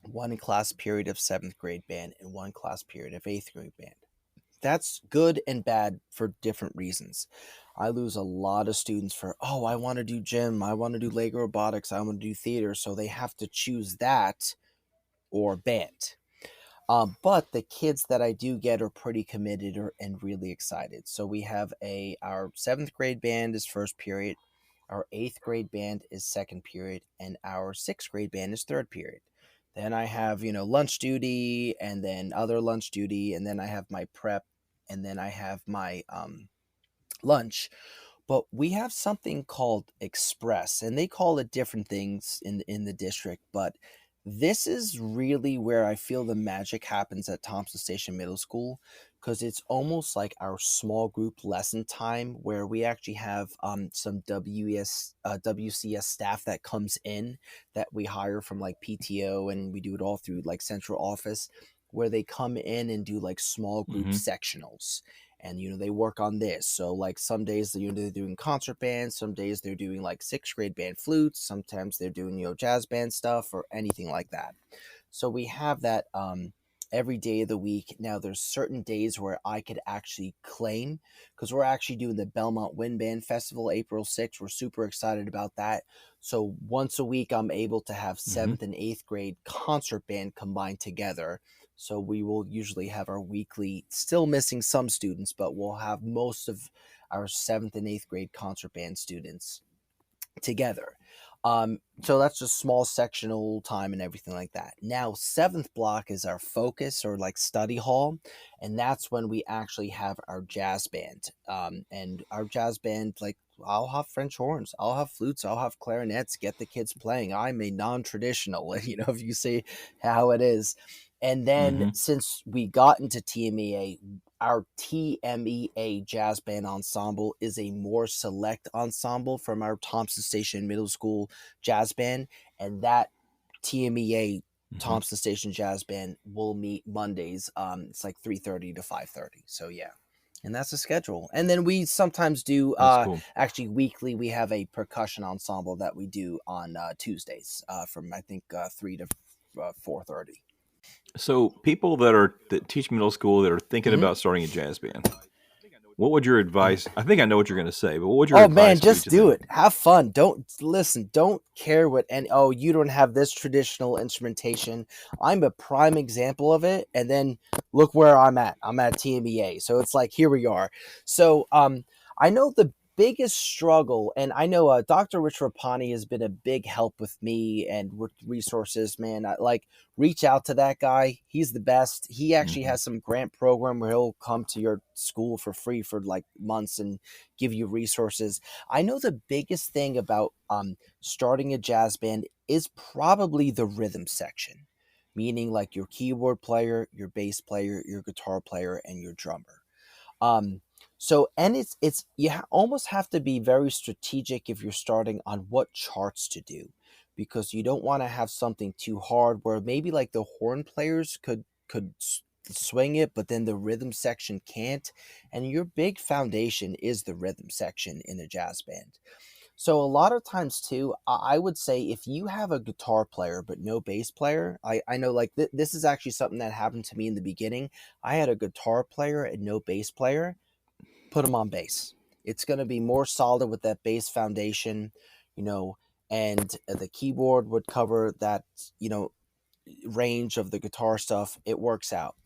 Speaker 5: one class period of seventh grade band, and one class period of eighth grade band. That's good and bad for different reasons. I lose a lot of students for, oh, I want to do gym, I want to do Lego robotics, I want to do theater, so they have to choose that or band. But the kids that I do get are pretty committed and really excited. So we have our seventh grade band is first period, our eighth grade band is second period, and our sixth grade band is third period. Then I have, lunch duty, and then other lunch duty, and then I have my prep, and then I have my lunch. But we have something called Express, and they call it different things in the district, but this is really where I feel the magic happens at Thompson Station Middle School, because it's almost like our small group lesson time where we actually have some WCS staff that comes in that we hire from like PTO, and we do it all through like central office, where they come in and do like small group sectionals, and they work on this. So like some days they're doing concert bands, some days they're doing like sixth grade band flutes, sometimes they're doing jazz band stuff or anything like that. So we have that every day of the week. Now there's certain days where I could actually claim, because we're actually doing the Belmont Wind Band Festival April 6th. We're super excited about that. So once a week I'm able to have seventh and eighth grade concert band combined together. So we will usually have our weekly, still missing some students, but we'll have most of our seventh and eighth grade concert band students together. So that's just small sectional time and everything like that. Now, seventh block is our focus or like study hall, and that's when we actually have our jazz band. And our jazz band, like I'll have French horns, I'll have flutes, I'll have clarinets, get the kids playing. I'm a non-traditional, if you say how it is. And then since we got into TMEA, our TMEA Jazz Band Ensemble is a more select ensemble from our Thompson Station Middle School Jazz Band. And that TMEA Thompson Station Jazz Band will meet Mondays. It's like 3:30 to 5:30. So yeah. And that's the schedule. And then we sometimes do,
Speaker 2: Cool.
Speaker 5: actually weekly, we have a percussion ensemble that we do on Tuesdays from, I think, 3 to 4:30.
Speaker 2: So people that teach middle school that are thinking about starting a jazz band, what would your advice? I think I know what you're going to say, but what would your advice
Speaker 5: man,
Speaker 2: be
Speaker 5: just
Speaker 2: to
Speaker 5: do
Speaker 2: them?
Speaker 5: it. Have fun. Don't care what you don't have this traditional instrumentation. I'm a prime example of it. And then look where I'm at. I'm at TMEA. So it's like, here we are. So I know the biggest struggle, and I know Dr. Rich Rapani has been a big help with me and with resources, man. Reach out to that guy. He's the best. He actually has some grant program where he'll come to your school for free for like months and give you resources. I know the biggest thing about starting a jazz band is probably the rhythm section, meaning like your keyboard player, your bass player, your guitar player, and your drummer. So, and it's almost have to be very strategic if you're starting on what charts to do, because you don't want to have something too hard where maybe like the horn players could swing it, but then the rhythm section can't. And your big foundation is the rhythm section in a jazz band. So a lot of times too, I would say if you have a guitar player but no bass player, I know like this is actually something that happened to me in the beginning. I had a guitar player and no bass player. Put them on bass. It's going to be more solid with that bass foundation, and the keyboard would cover that, range of the guitar stuff. It works out.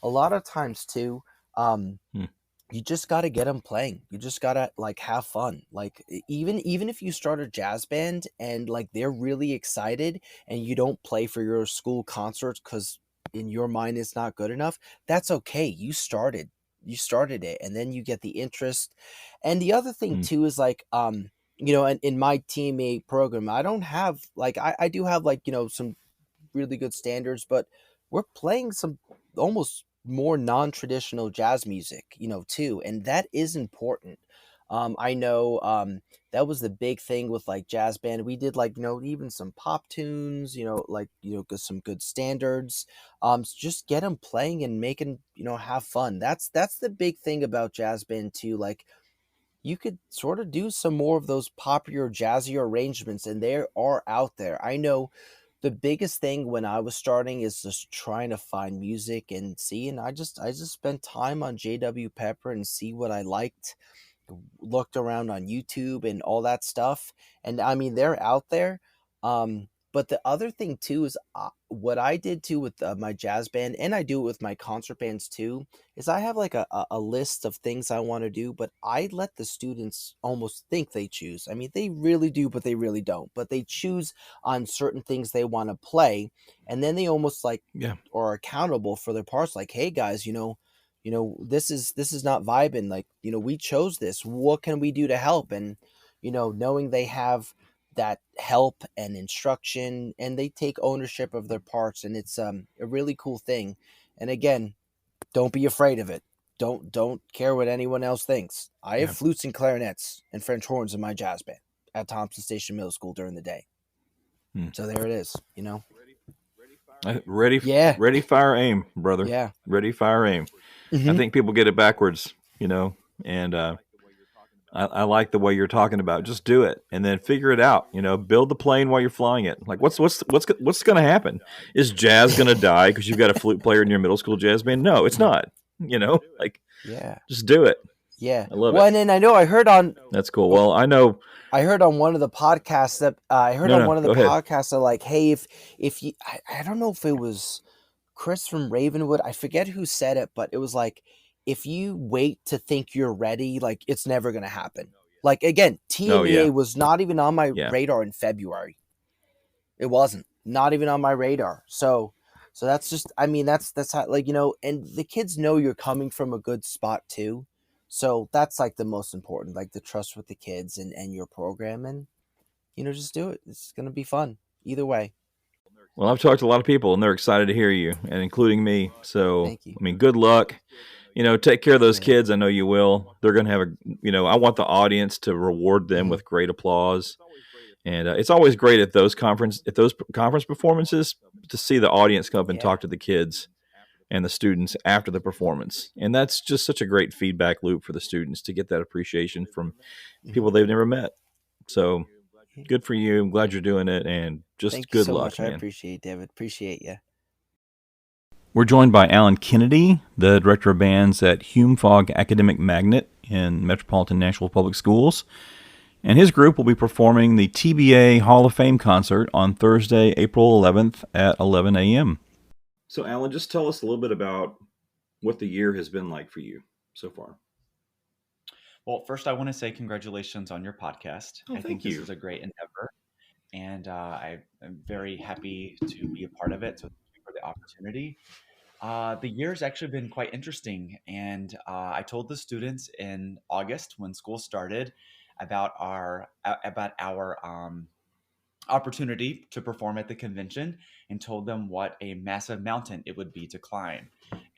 Speaker 5: A lot of times too, you just got to get them playing. You just got to like have fun. Like even if you start a jazz band and like they're really excited and you don't play for your school concerts because in your mind it's not good enough, that's okay. You started it, and then you get the interest. And the other thing too is like in my TMA program, I don't have like I do have like some really good standards, but we're playing some almost more non-traditional jazz music, too, and that is important. I know that was the big thing with like jazz band. We did like even some pop tunes, some good standards. Just get them playing and making have fun. That's the big thing about jazz band too. Like you could sort of do some more of those popular jazzy arrangements, and they are out there. I know the biggest thing when I was starting is just trying to find music and see, and I just spent time on JW Pepper and see what I liked, looked around on YouTube and all that stuff. And I mean, they're out there. But the other thing too is what I did too with my jazz band, and I do it with my concert bands too, is I have like a list of things I want to do, but I let the students almost think they choose. I mean, they really do, but they really don't. But they choose on certain things they want to play, and then they almost like are accountable for their parts. Like, hey guys, this is not vibing. Like, we chose this. What can we do to help? And knowing they have that help and instruction, and they take ownership of their parts, and it's a really cool thing. And again, don't be afraid of it. Don't care what anyone else thinks. I have flutes and clarinets and French horns in my jazz band at Thompson Station Middle School during the day. So there it is.
Speaker 2: Ready, fire, aim, brother.
Speaker 5: Yeah.
Speaker 2: Ready, fire, aim. I think people get it backwards, and I like the way you're talking about. Just do it and then figure it out. Build the plane while you're flying it. Like what's going to happen? Is jazz going to die because you've got a flute player in your middle school jazz band? No, it's not. Just do it.
Speaker 5: Yeah.
Speaker 2: I love
Speaker 5: it.
Speaker 2: Well,
Speaker 5: and then I know I heard on.
Speaker 2: That's cool. Well, I know.
Speaker 5: I heard on one of the podcasts that podcasts are like, hey, if you, I don't know if it was Chris from Ravenwood, I forget who said it, but it was like, if you wait to think you're ready, like it's never going to happen. Like again, TMEA was not even on my radar in February. It wasn't not even on my radar. So that's just, I mean, that's how, like, and the kids know you're coming from a good spot too. So that's like the most important, like the trust with the kids and your program, and just do it. It's gonna be fun either way.
Speaker 2: Well, I've talked to a lot of people, and they're excited to hear you, and including me. So,
Speaker 5: Thank you.
Speaker 2: I mean, good luck. Take care of those
Speaker 5: Appreciate it.
Speaker 2: kids. I know you will. They're going to have I want the audience to reward them with great applause. And it's always great at those conference performances to see the audience come up and
Speaker 5: Yeah.
Speaker 2: talk to the kids and the students after the performance. And that's just such a great feedback loop for the students to get that appreciation from people they've never met. So good for you. I'm glad you're doing it, and just
Speaker 5: Thank you
Speaker 2: good
Speaker 5: so
Speaker 2: luck,
Speaker 5: much. I
Speaker 2: man.
Speaker 5: appreciate it, David. Appreciate you.
Speaker 2: We're joined by Alan Kennedy, the director of bands at Hume-Fogg Academic Magnet in Metropolitan Nashville Public Schools. And his group will be performing the TBA Hall of Fame concert on Thursday, April 11th at 11 a.m. So, Alan, just tell us a little bit about what the year has been like for you so far.
Speaker 6: Well, first, I want to say congratulations on your podcast. I think this is a great endeavor, and I am very happy to be a part of it. So, thank you for the opportunity. The year's actually been quite interesting, and I told the students in August when school started about our opportunity to perform at the convention, and told them what a massive mountain it would be to climb,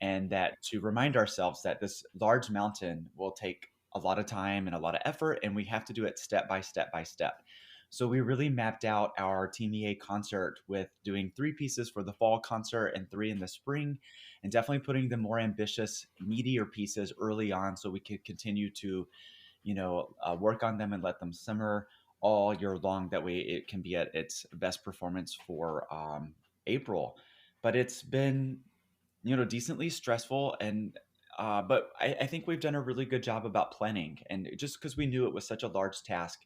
Speaker 6: and that to remind ourselves that this large mountain will take a lot of time and a lot of effort, and we have to do it step by step by step. So we really mapped out our TMEA concert with doing 3 pieces for the fall concert and 3 in the spring, and definitely putting the more ambitious, meatier pieces early on so we could continue to, work on them and let them simmer all year long. That way it can be at its best performance for April. But it's been, decently stressful, and but I think we've done a really good job about planning, and just because we knew it was such a large task,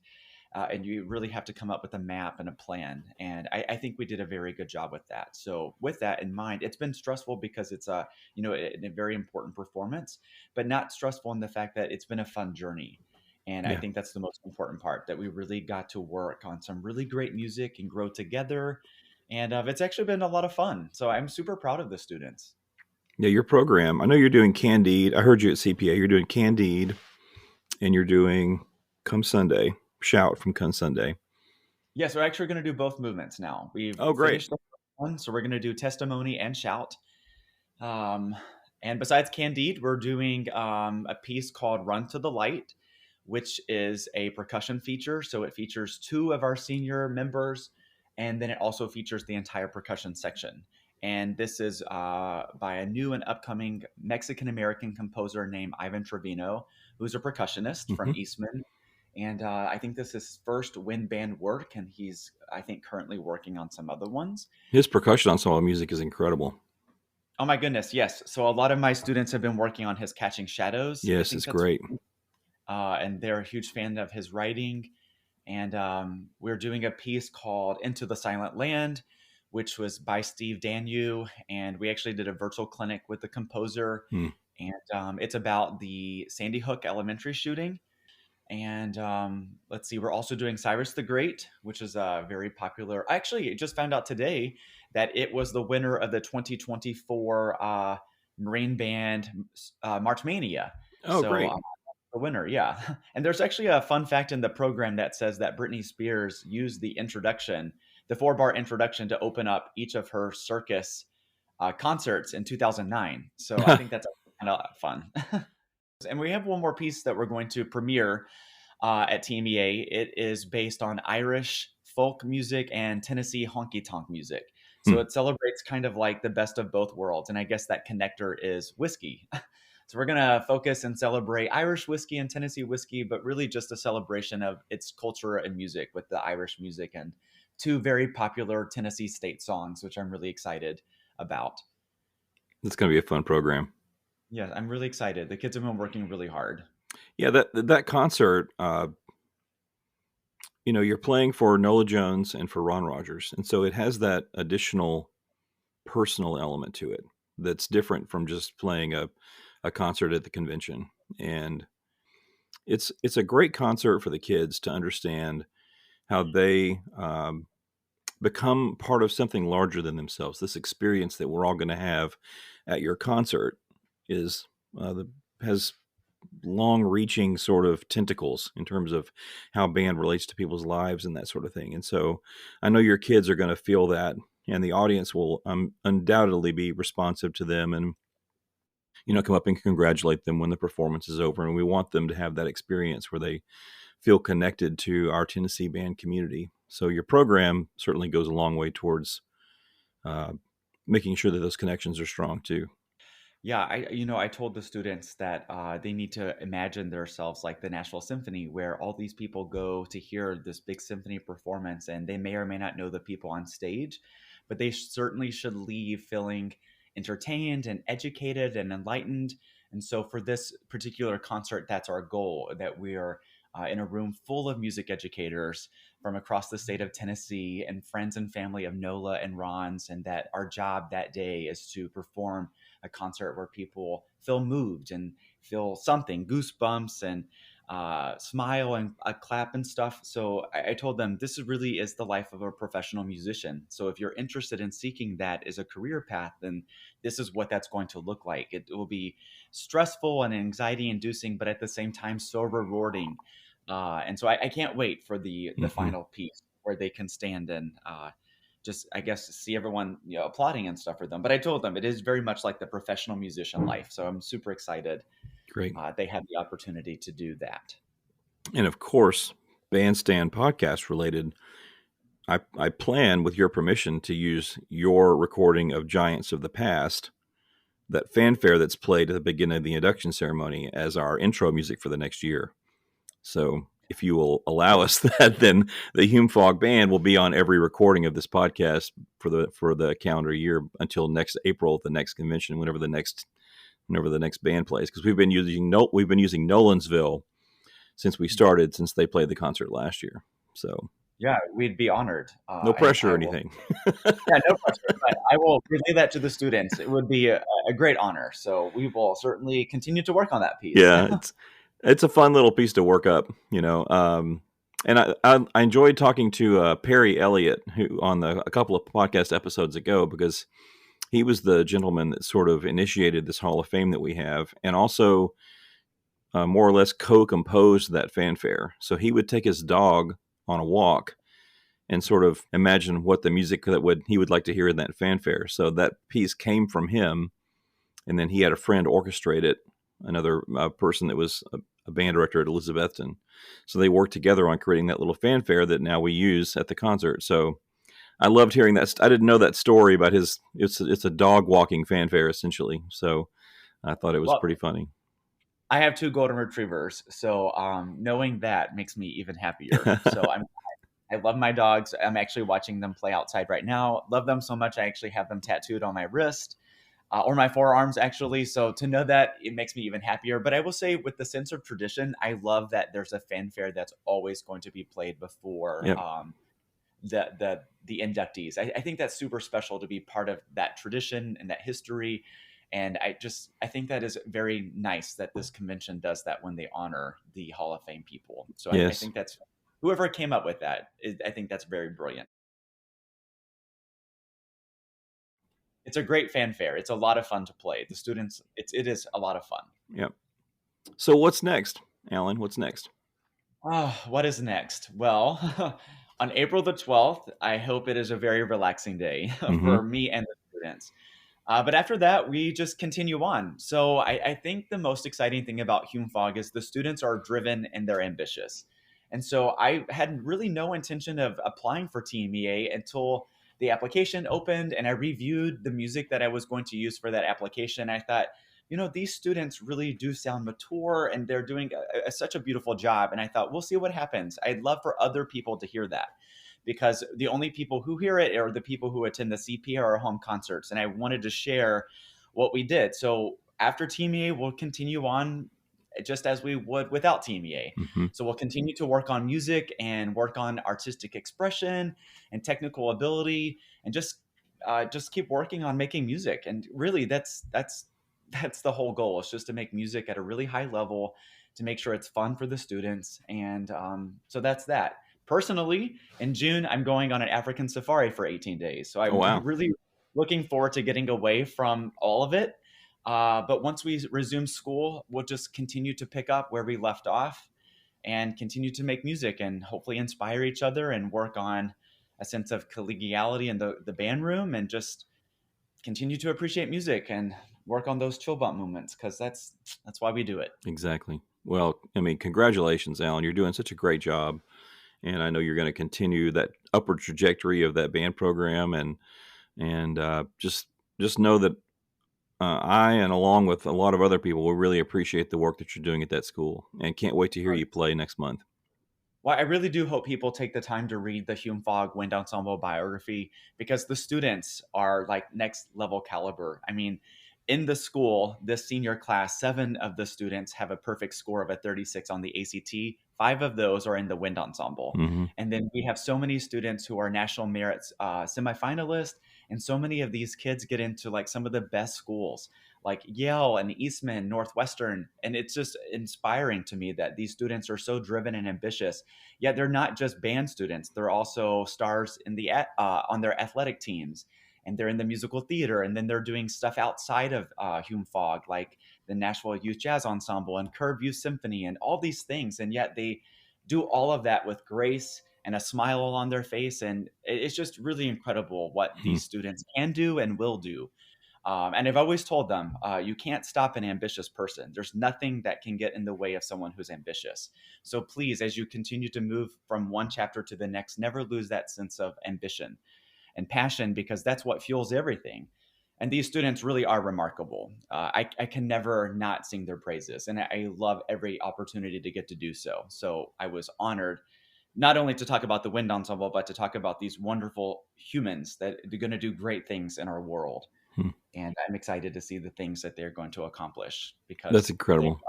Speaker 6: and you really have to come up with a map and a plan. And I think we did a very good job with that. So with that in mind, it's been stressful because it's a very important performance, but not stressful in the fact that it's been a fun journey. And I think that's the most important part, that we really got to work on some really great music and grow together. And it's actually been a lot of fun. So I'm super proud of the students.
Speaker 2: Yeah, your program. I know you're doing Candide. I heard you at CPA. You're doing Candide, and you're doing Come Sunday, Shout from Come Sunday.
Speaker 6: Yes, we're actually going to do both movements now. We've finished the first one, so we're going to do Testimony and Shout. And besides Candide, we're doing a piece called Run to the Light, which is a percussion feature. So it features 2 of our senior members, and then it also features the entire percussion section. And this is by a new and upcoming Mexican-American composer named Ivan Trevino, who's a percussionist from Eastman. And I think this is his first wind band work, and he's, I think, currently working on some other ones.
Speaker 2: His percussion ensemble music is incredible.
Speaker 6: Oh my goodness, yes. So a lot of my students have been working on his Catching Shadows.
Speaker 2: Yes, it's great.
Speaker 6: And they're a huge fan of his writing. And we're doing a piece called Into the Silent Land, which was by Steve Danu. And we actually did a virtual clinic with the composer. And it's about the Sandy Hook Elementary shooting. And let's see, we're also doing Cyrus the Great, which is a very popular. I actually just found out today that it was the winner of the 2024 Marine Band March Mania.
Speaker 2: Oh, so, great.
Speaker 6: The winner, yeah. And there's actually a fun fact in the program that says that Britney Spears used the 4-bar introduction to open up each of her circus concerts in 2009. So I think that's kind of fun. And we have one more piece that we're going to premiere at TMEA. It is based on Irish folk music and Tennessee honky-tonk music. So it celebrates kind of like the best of both worlds. And I guess that connector is whiskey. So we're going to focus and celebrate Irish whiskey and Tennessee whiskey, but really just a celebration of its culture and music with the Irish music and 2 very popular Tennessee state songs, which I'm really excited about.
Speaker 2: It's going to be a fun program.
Speaker 6: Yeah, I'm really excited. The kids have been working really hard.
Speaker 2: Yeah, that concert, you're playing for Nola Jones and for Ron Rogers. And so it has that additional personal element to it that's different from just playing a concert at the convention. And it's a great concert for the kids to understand how they become part of something larger than themselves. This experience that we're all going to have at your concert has long-reaching sort of tentacles in terms of how band relates to people's lives and that sort of thing. And so I know your kids are going to feel that, and the audience will undoubtedly be responsive to them and, come up and congratulate them when the performance is over. And we want them to have that experience where they feel connected to our Tennessee band community. So your program certainly goes a long way towards making sure that those connections are strong too.
Speaker 6: Yeah, I told the students that they need to imagine themselves like the Nashville Symphony, where all these people go to hear this big symphony performance, and they may or may not know the people on stage, but they certainly should leave feeling entertained and educated and enlightened. And so for this particular concert, that's our goal, that we are in a room full of music educators from across the state of Tennessee and friends and family of NOLA and Ron's, and that our job that day is to perform a concert where people feel moved and feel something, goosebumps, and smile and clap and stuff. So I told them this really is the life of a professional musician. So if you're interested in seeking that as a career path, then this is what that's going to look like. It will be stressful and anxiety inducing, but at the same time, so rewarding. And so I can't wait for the final piece where they can stand and just, I guess, see everyone applauding and stuff for them. But I told them it is very much like the professional musician life. So I'm super excited.
Speaker 2: Great.
Speaker 6: They had the opportunity to do that.
Speaker 2: And of course, Bandstand podcast related, I plan, with your permission, to use your recording of Giants of the Past, that fanfare that's played at the beginning of the induction ceremony, as our intro music for the next year. So if you will allow us that, then the Hume-Fogg Band will be on every recording of this podcast for the calendar year until next April, the next convention, whenever the next band plays. Because we've been using Nolensville since we started, since they played the concert last year. So
Speaker 6: yeah, we'd be honored.
Speaker 2: No pressure or anything.
Speaker 6: Yeah, no pressure. But I will relay that to the students. It would be a great honor. So we will certainly continue to work on that piece.
Speaker 2: Yeah, it's a fun little piece to work up, And I enjoyed talking to Perry Elliott, who on a couple of podcast episodes ago, because he was the gentleman that sort of initiated this Hall of Fame that we have, and also more or less co-composed that fanfare. So he would take his dog on a walk and sort of imagine what the music he would like to hear in that fanfare. So that piece came from him, and then he had a friend orchestrate it, another person that was a band director at Elizabethton. So they worked together on creating that little fanfare that now we use at the concert. So I loved hearing that. I didn't know that story about it's a dog walking fanfare, essentially. So I thought it was pretty funny.
Speaker 6: I have 2 golden retrievers, so knowing that makes me even happier. So I love my dogs. I'm actually watching them play outside right now. Love them so much, I actually have them tattooed on my wrist. Or my forearms, actually. So to know that, it makes me even happier. But I will say, with the sense of tradition, I love that there's a fanfare that's always going to be played before the inductees. I think that's super special to be part of that tradition and that history. And I think that is very nice that this convention does that when they honor the Hall of Fame people. So yes. I think that's, whoever came up with that, I think that's very brilliant. It's a great fanfare. It's a lot of fun to play. The students, it is a lot of fun.
Speaker 2: Yep. So what's next, Alan? What's next?
Speaker 6: What is next? Well, on April the 12th, I hope it is a very relaxing day for me and the students. But after that, we just continue on. So I think the most exciting thing about Hume-Fogg is the students are driven and they're ambitious. And so I had really no intention of applying for TMEA until the application opened and I reviewed the music that I was going to use for that application. I thought, these students really do sound mature and they're doing such a beautiful job. And I thought, we'll see what happens. I'd love for other people to hear that, because the only people who hear it are the people who attend the CPR or home concerts. And I wanted to share what we did. So after TMEA, we'll continue on just as we would without TMEA. So we'll continue to work on music and work on artistic expression and technical ability, and just keep working on making music. And really, that's the whole goal, is just to make music at a really high level, to make sure it's fun for the students. And so that's that. Personally, in June, I'm going on an African safari for 18 days. So I'm really looking forward to getting away from all of it. But once we resume school, we'll just continue to pick up where we left off and continue to make music and hopefully inspire each other and work on a sense of collegiality in the band room, and just continue to appreciate music and work on those chill bump movements, because that's why we do it.
Speaker 2: Exactly. Well, I mean, congratulations, Alan. You're doing such a great job. And I know you're going to continue that upward trajectory of that band program. And just know that I, and along with a lot of other people, will really appreciate the work that you're doing at that school, and can't wait to hear you play next month.
Speaker 6: Well, I really do hope people take the time to read the Hume-Fogg Wind Ensemble biography, because the students are like next level caliber. I mean, in the school, this senior class, 7 of the students have a perfect score of a 36 on the ACT. 5 of those are in the wind ensemble.
Speaker 2: Mm-hmm.
Speaker 6: And then we have so many students who are national merits semifinalists. And so many of these kids get into like some of the best schools like Yale and Eastman, Northwestern. And it's just inspiring to me that these students are so driven and ambitious. Yet they're not just band students. They're also stars in the on their athletic teams. And they're in the musical theater, and then they're doing stuff outside of Hume-Fogg, like the Nashville Youth Jazz Ensemble and Curve Youth Symphony and all these things. And yet they do all of that with grace and a smile on their face. And it's just really incredible what these students can do and will do. And I've always told them, you can't stop an ambitious person. There's nothing that can get in the way of someone who's ambitious. So please, as you continue to move from one chapter to the next, never lose that sense of ambition and passion, because that's what fuels everything. And these students really are remarkable. I can never not sing their praises, and I love every opportunity to get to do so. So I was honored not only to talk about the wind ensemble, but to talk about these wonderful humans that are going to do great things in our world. And I'm excited to see the things that they're going to accomplish, because
Speaker 2: That's incredible.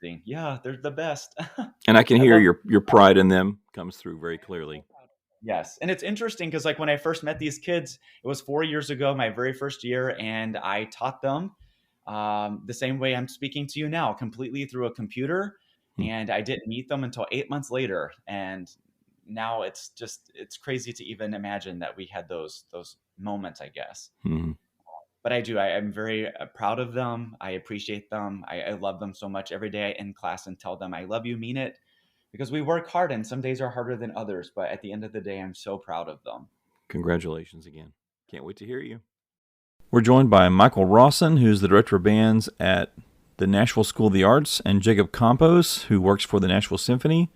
Speaker 6: Yeah, they're the best.
Speaker 2: And I can hear your pride in them comes through very clearly.
Speaker 6: Yes. And it's interesting because like when I first met these kids, it was 4 years ago, my very first year, and I taught them the same way I'm speaking to you now, completely through a computer. And I didn't meet them until 8 months later. And now it's crazy to even imagine that we had those moments, I guess. But I'm very proud of them. I appreciate them. I love them so much. Every day I in class and tell them, I love you, mean it. Because we work hard, and some days are harder than others. But at the end of the day, I'm so proud of them.
Speaker 2: Congratulations again. Can't wait to hear you. We're joined by Michael Rosson, who's the director of bands at the Nashville School of the Arts, and Jacob Campos, who works for the Nashville Symphony.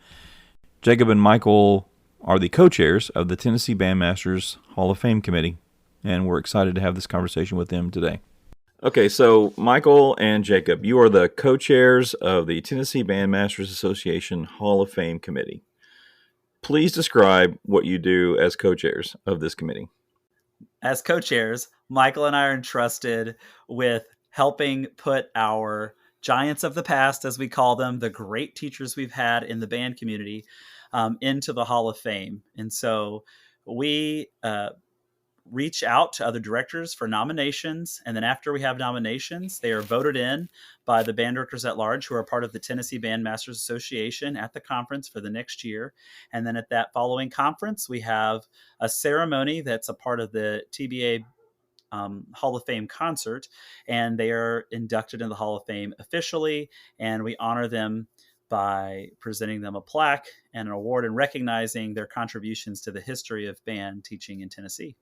Speaker 2: Jacob and Michael are the co-chairs of the Tennessee Bandmasters Hall of Fame Committee, and we're excited to have this conversation with them today. Okay, so Michael and Jacob, you are the co-chairs of the Tennessee Bandmasters Association Hall of Fame Committee. Please describe what you do as co-chairs of this committee.
Speaker 7: As co-chairs, Michael and I are entrusted with helping put our giants of the past, as we call them, the great teachers we've had in the band community, into the Hall of Fame. And so we reach out to other directors for nominations. And then after we have nominations, they are voted in by the band directors at large, who are part of the Tennessee Bandmasters Association, at the conference for the next year. And then at that following conference, we have a ceremony that's a part of the TBA Hall of Fame concert, and they are inducted in the Hall of Fame officially. And we honor them by presenting them a plaque and an award and recognizing their contributions to the history of band teaching in Tennessee.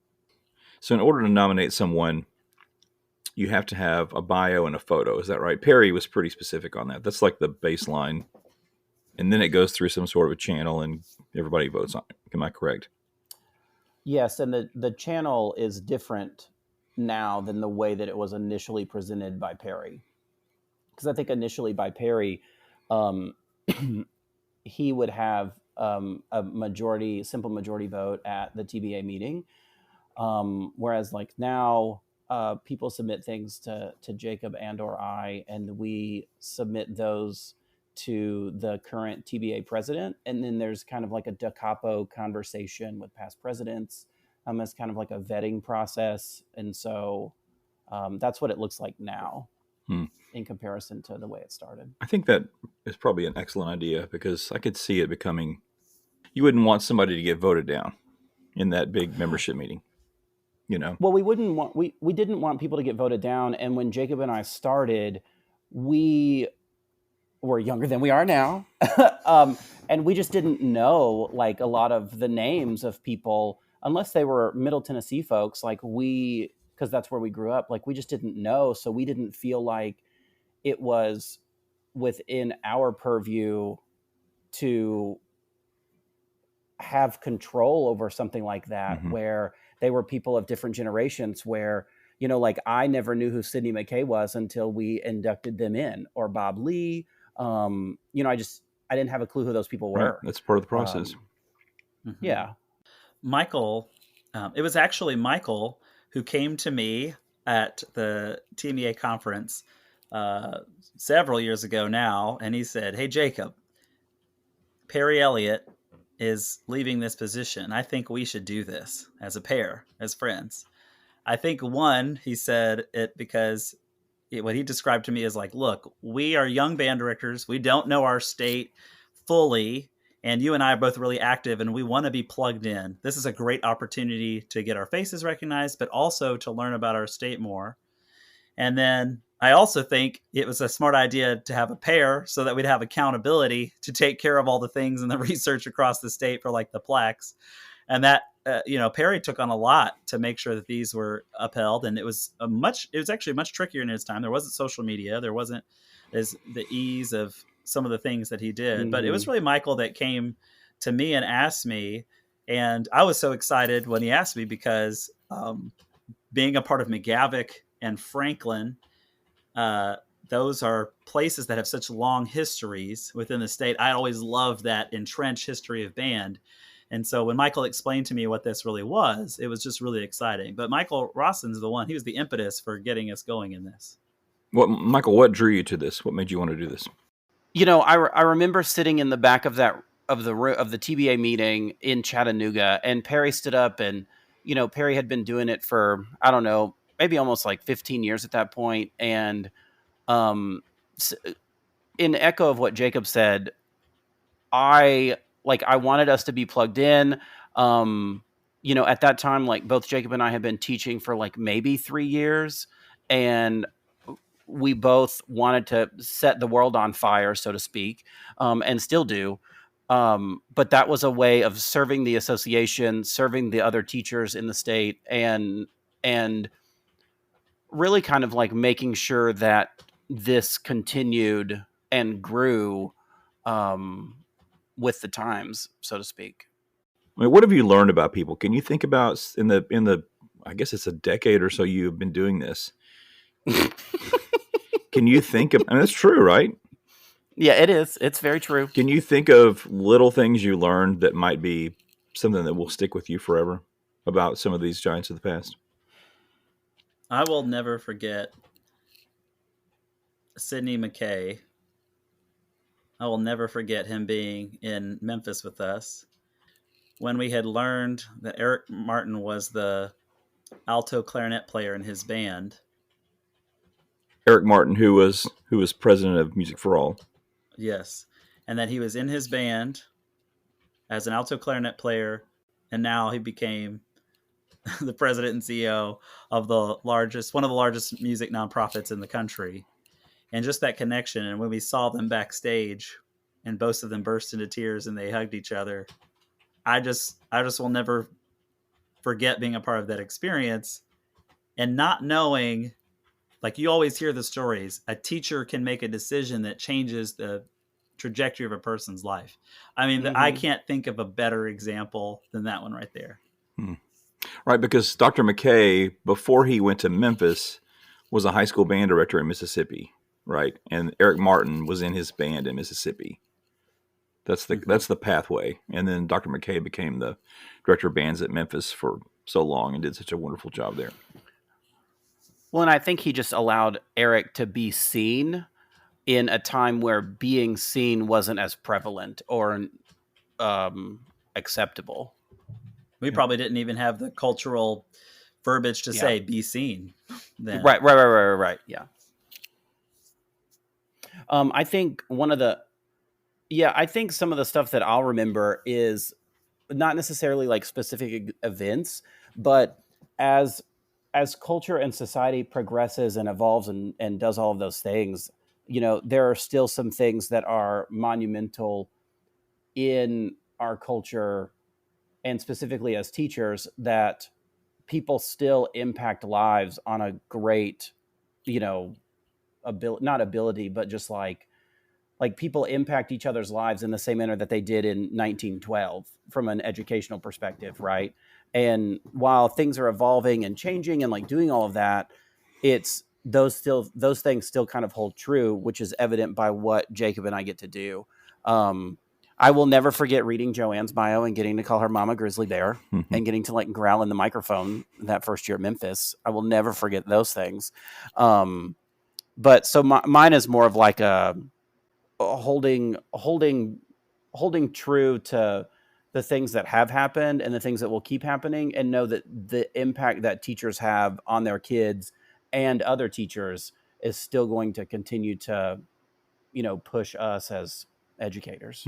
Speaker 2: So in order to nominate someone, you have to have a bio and a photo. Is that right? Perry was pretty specific on that. That's like the baseline. And then it goes through some sort of a channel and everybody votes on it. Am I correct?
Speaker 8: Yes, and the channel is different now than the way that it was initially presented by Perry. Because I think initially by Perry, he would have a simple majority vote at the TBA meeting. Whereas like now, people submit things to Jacob and or I, and we submit those to the current TBA president. And then there's kind of like a da capo conversation with past presidents. As kind of like a vetting process. And so that's what it looks like now in comparison to the way it started.
Speaker 2: I think that is probably an excellent idea, because I could see it becoming, you wouldn't want somebody to get voted down in that big membership meeting.
Speaker 8: Well, we didn't want people to get voted down. And when Jacob and I started, we were younger than we are now. And we just didn't know like a lot of the names of people unless they were Middle Tennessee folks, like because that's where we grew up, like we just didn't know. So we didn't feel like it was within our purview to have control over something like that, where they were people of different generations, where, like I never knew who Sidney McKay was until we inducted them in, or Bob Lee. I didn't have a clue who those people were.
Speaker 2: Right. That's part of the process.
Speaker 8: Yeah.
Speaker 7: Michael, it was actually Michael who came to me at the TMEA conference several years ago now, and he said, "Hey, Jacob, Perry Elliott is leaving this position. I think we should do this as a pair, as friends." I think he said it because what he described to me is like, look, we are young band directors. We don't know our state fully. And you and I are both really active and we want to be plugged in. This is a great opportunity to get our faces recognized, but also to learn about our state more. And then I also think it was a smart idea to have a pair so that we'd have accountability to take care of all the things and the research across the state for like the plaques. And that, Perry took on a lot to make sure that these were upheld. And it was actually much trickier in his time. There wasn't social media. There wasn't the ease of some of the things that he did, but it was really Michael that came to me and asked me. And I was so excited when he asked me because being a part of McGavick and Franklin, those are places that have such long histories within the state. I always loved that entrenched history of band. And so when Michael explained to me what this really was, it was just really exciting. But Michael Rosson's he was the impetus for getting us going in this.
Speaker 2: Michael, what drew you to this? What made you want to do this?
Speaker 8: I remember sitting in the back of the TBA meeting in Chattanooga, and Perry stood up, and Perry had been doing it for, I don't know, maybe almost like 15 years at that point. And in echo of what Jacob said, I wanted us to be plugged in. At that time, like both Jacob and I had been teaching for like maybe 3 years, and we both wanted to set the world on fire, so to speak, and still do. But that was a way of serving the association, serving the other teachers in the state, and really kind of like making sure that this continued and grew with the times, so to speak.
Speaker 2: I mean, what have you learned about people? Can you think about in the I guess it's a decade or so you've been doing this? Can you think of, that's true, right?
Speaker 8: Yeah, it is. It's very true.
Speaker 2: Can you think of little things you learned that might be something that will stick with you forever about some of these giants of the past?
Speaker 7: I will never forget Sidney McKay. I will never forget him being in Memphis with us when we had learned that Eric Martin was the alto clarinet player in his band.
Speaker 2: Eric Martin, who was president of Music for All.
Speaker 7: Yes. And that he was in his band as an alto clarinet player, and now he became the president and CEO of one of the largest music nonprofits in the country. And just that connection. And when we saw them backstage and both of them burst into tears and they hugged each other, I just will never forget being a part of that experience and not knowing, like you always hear the stories, a teacher can make a decision that changes the trajectory of a person's life. I mean, I can't think of a better example than that one right there.
Speaker 2: Right, because Dr. McKay, before he went to Memphis, was a high school band director in Mississippi, right? And Eric Martin was in his band in Mississippi. That's the pathway. And then Dr. McKay became the director of bands at Memphis for so long and did such a wonderful job there.
Speaker 8: Well, and I think he just allowed Eric to be seen in a time where being seen wasn't as prevalent or acceptable.
Speaker 7: We probably didn't even have the cultural verbiage to say "be seen." Then.
Speaker 8: Right. Yeah. I think I think some of the stuff that I'll remember is not necessarily like specific events, but as culture and society progresses and evolves and does all of those things, there are still some things that are monumental in our culture, and specifically as teachers, that people still impact lives on a great, not ability, but just like people impact each other's lives in the same manner that they did in 1912 from an educational perspective, right? And while things are evolving and changing and like doing all of that, it's those things still kind of hold true, which is evident by what Jacob and I get to do. I will never forget reading Joanne's bio and getting to call her Mama Grizzly Bear and getting to like growl in the microphone that first year at Memphis. I will never forget those things. But so mine is more of like a holding true to the things that have happened and the things that will keep happening, and know that the impact that teachers have on their kids and other teachers is still going to continue to, push us as educators.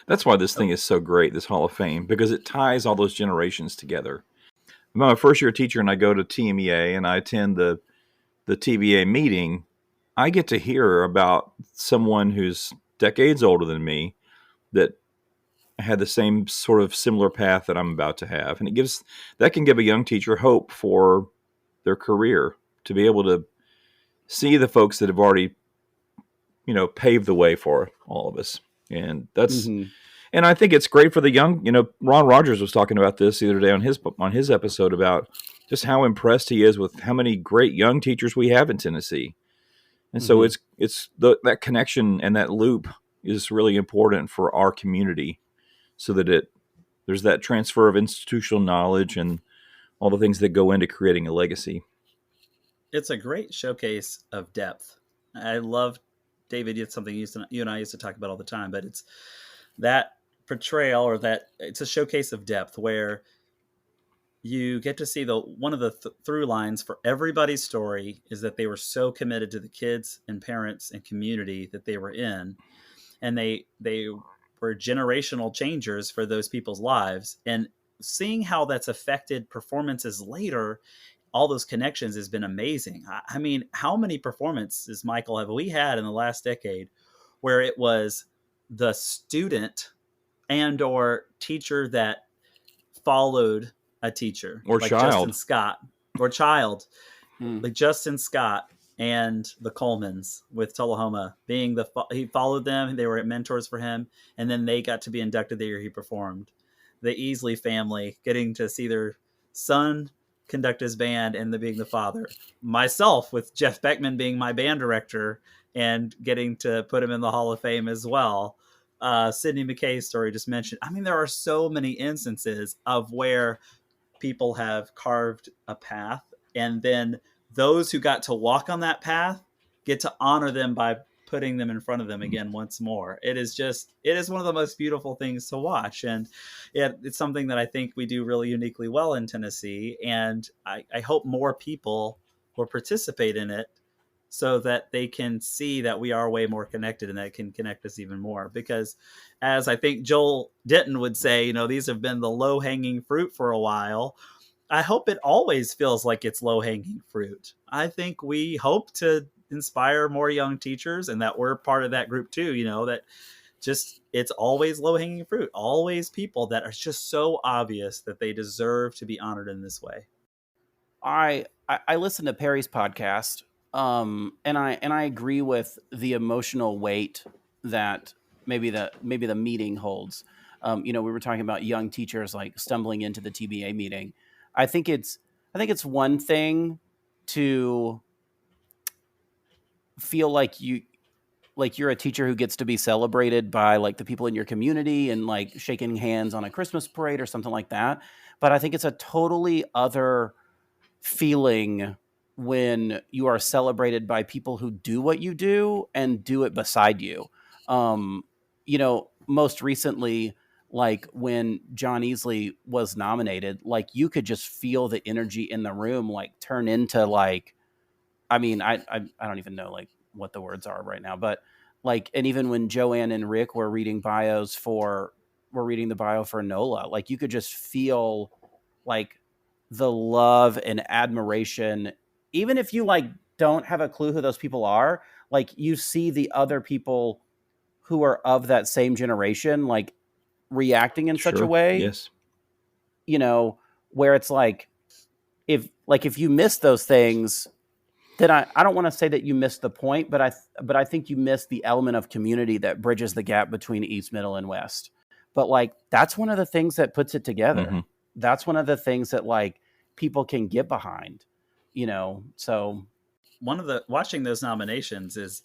Speaker 2: That's why this thing is so great, this Hall of Fame, because it ties all those generations together. I'm a first year teacher and I go to TMEA and I attend the TBA meeting. I get to hear about someone who's decades older than me that had the same sort of similar path that I'm about to have. And that can give a young teacher hope for their career, to be able to see the folks that have already, paved the way for all of us. And that's, and I think it's great for the young, Ron Rogers was talking about this the other day on his episode about just how impressed he is with how many great young teachers we have in Tennessee. And so it's that connection and that loop is really important for our community, so that there's that transfer of institutional knowledge and all the things that go into creating a legacy.
Speaker 7: It's a great showcase of depth. I love, David, it's something you and I used to talk about all the time, but it's that portrayal, or that it's a showcase of depth where you get to see one of the through lines for everybody's story is that they were so committed to the kids and parents and community that they were in, and they were generational changers for those people's lives. And seeing how that's affected performances later, all those connections, has been amazing. I mean, how many performances, Michael, have we had in the last decade where it was the student and or teacher that followed a teacher,
Speaker 2: or
Speaker 7: like
Speaker 2: child,
Speaker 7: Justin Scott, or child, like Justin Scott and the Colemans with Tullahoma being he followed them. They were mentors for him. And then they got to be inducted the year he performed. The Easley family getting to see their son conduct his band and being the father. Myself with Jeff Beckman being my band director and getting to put him in the Hall of Fame as well. Sidney McKay's story just mentioned. I mean, there are so many instances of where people have carved a path, and then those who got to walk on that path get to honor them by putting them in front of them again once more. It is one of the most beautiful things to watch. And it's something that I think we do really uniquely well in Tennessee. And I hope more people will participate in it so that they can see that we are way more connected, and that can connect us even more. Because as I think Joel Denton would say, these have been the low hanging fruit for a while. I hope it always feels like it's low hanging fruit. I think we hope to inspire more young teachers, and that we're part of that group too, that just, it's always low hanging fruit, always people that are just so obvious that they deserve to be honored in this way.
Speaker 8: I listened to Perry's podcast, and I agree with the emotional weight that maybe the meeting holds. We were talking about young teachers like stumbling into the TBA meeting. I think it's one thing to feel like you're a teacher who gets to be celebrated by like the people in your community and like shaking hands on a Christmas parade or something like that. But I think it's a totally other feeling when you are celebrated by people who do what you do and do it beside you. Most recently, like when John Easley was nominated, like you could just feel the energy in the room, like turn into like, I mean, I don't even know like what the words are right now, but like, and even when Joanne and Rick were reading the bio for NOLA, like you could just feel like the love and admiration, even if you like don't have a clue who those people are, like you see the other people who are of that same generation, like reacting in such a
Speaker 2: Sure.
Speaker 8: way,
Speaker 2: Yes.
Speaker 8: you know, where it's like if you miss those things, then I don't want to say that you missed the point, but I think you missed the element of community that bridges the gap between East, Middle, and West. But like that's one of the things that puts it together.
Speaker 2: Mhm.
Speaker 8: That's one of the things that like people can get behind, you know. So
Speaker 7: Watching those nominations is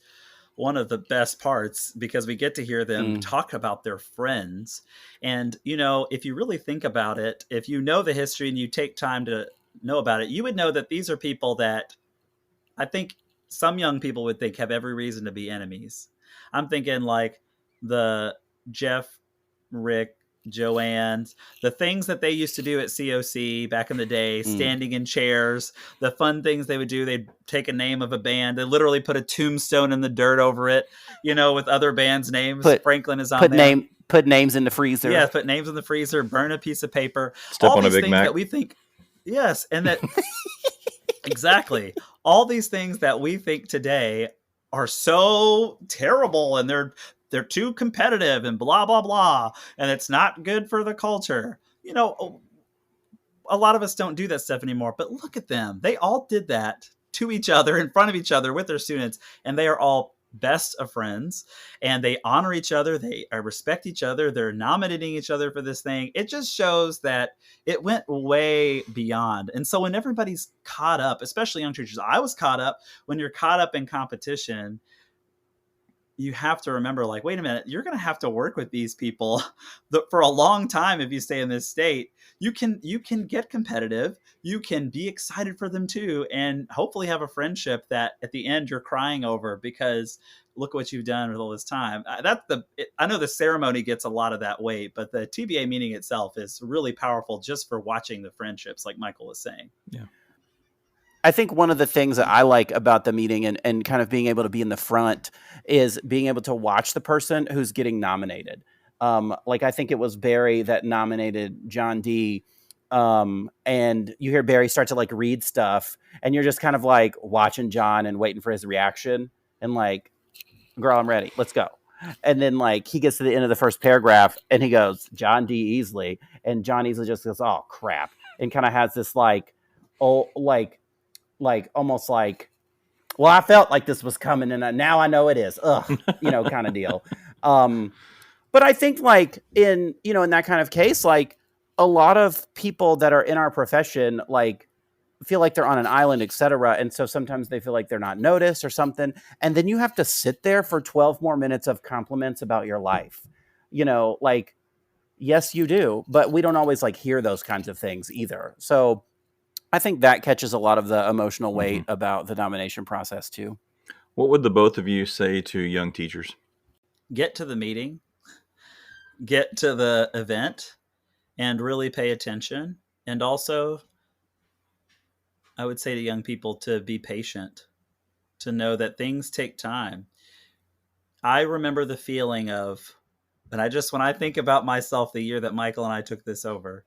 Speaker 7: one of the best parts because we get to hear them talk about their friends. And, you know, if you really think about it, if you know the history and you take time to know about it, you would know that these are people that I think some young people would think have every reason to be enemies. I'm thinking like the Jeff, Rick, Joanne's, the things that they used to do at COC back in the day, standing in chairs, the fun things they would do. They'd take a name of a band. They literally put a tombstone in the dirt over it, you know, with other bands' names. Franklin is on there.
Speaker 8: Put names in the freezer.
Speaker 7: Yeah, put names in the freezer, burn a piece of paper.
Speaker 2: Step
Speaker 7: all
Speaker 2: on a
Speaker 7: these
Speaker 2: Big
Speaker 7: things
Speaker 2: Mac.
Speaker 7: that we think, yes, and that exactly. All these things that we think today are so terrible and they're too competitive and blah, blah, blah. And it's not good for the culture. You know, a lot of us don't do that stuff anymore, but look at them. They all did that to each other, in front of each other with their students. And they are all best of friends and they honor each other. They respect each other. They're nominating each other for this thing. It just shows that it went way beyond. And so when everybody's caught up, especially young teachers, I was caught up. When you're caught up in competition, you have to remember, like, wait a minute, you're going to have to work with these people for a long time. If you stay in this state, you can get competitive. You can be excited for them too. And hopefully have a friendship that at the end you're crying over because look what you've done with all this time. I know the ceremony gets a lot of that weight, but the TBA meeting itself is really powerful just for watching the friendships, like Michael was saying.
Speaker 2: Yeah.
Speaker 8: I think one of the things that I like about the meeting and kind of being able to be in the front is being able to watch the person who's getting nominated. Like I think it was Barry that nominated John D. And you hear Barry start to like read stuff and you're just kind of like watching John and waiting for his reaction and like, girl, I'm ready. Let's go. And then like he gets to the end of the first paragraph and he goes, John D. Easley. And John Easley just goes, oh crap. And kind of has this like, oh, like almost like, well, I felt like this was coming and now I know it is. Ugh, you know, kind of deal. But I think like in that kind of case, like a lot of people that are in our profession, like feel like they're on an island, et cetera. And so sometimes they feel like they're not noticed or something. And then you have to sit there for 12 more minutes of compliments about your life. You know, like, yes, you do, but we don't always like hear those kinds of things either. So I think that catches a lot of the emotional weight about the nomination process too.
Speaker 2: What would the both of you say to young teachers?
Speaker 7: Get to the meeting, get to the event, and really pay attention. And also, I would say to young people to be patient, to know that things take time. I remember the feeling of, when I think about myself the year that Michael and I took this over,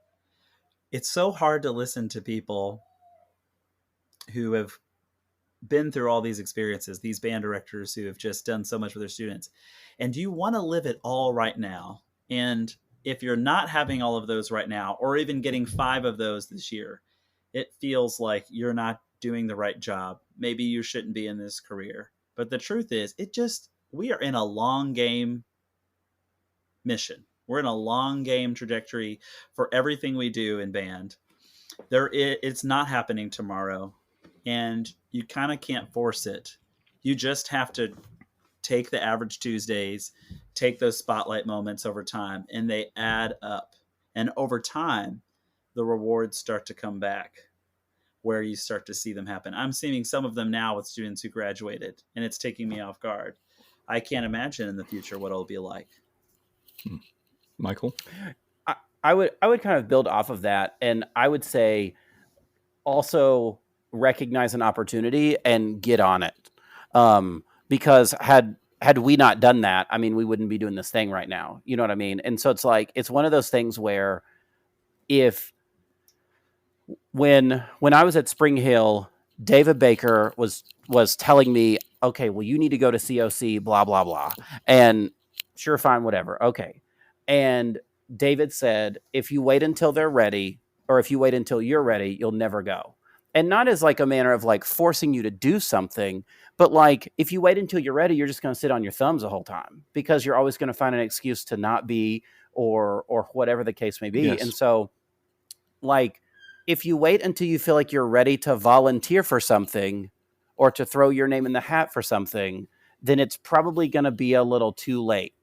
Speaker 7: it's so hard to listen to people who have been through all these experiences, these band directors who have just done so much for their students. And you want to live it all right now. And if you're not having all of those right now, or even getting 5 of those this year, it feels like you're not doing the right job. Maybe you shouldn't be in this career. But the truth is, we are in a long game mission. We're in a long game trajectory for everything we do in band. It's not happening tomorrow, and you kind of can't force it. You just have to take the average Tuesdays, take those spotlight moments over time, and they add up. And over time, the rewards start to come back where you start to see them happen. I'm seeing some of them now with students who graduated, and it's taking me off guard. I can't imagine in the future what it'll be like.
Speaker 2: Michael?
Speaker 8: I would kind of build off of that. And I would say also recognize an opportunity and get on it. Because had we not done that, I mean, we wouldn't be doing this thing right now. You know what I mean? And so it's like, it's one of those things where if when I was at Spring Hill, David Baker was telling me, okay, well, you need to go to COC, blah blah blah, and sure, fine, whatever, okay. And David said, if you wait until they're ready, or if you wait until you're ready, you'll never go. And not as like a manner of like forcing you to do something, but like if you wait until you're ready, you're just going to sit on your thumbs the whole time because you're always going to find an excuse to not be, or whatever the case may be.
Speaker 2: Yes.
Speaker 8: And so, like, if you wait until you feel like you're ready to volunteer for something or to throw your name in the hat for something, then it's probably going to be a little too late.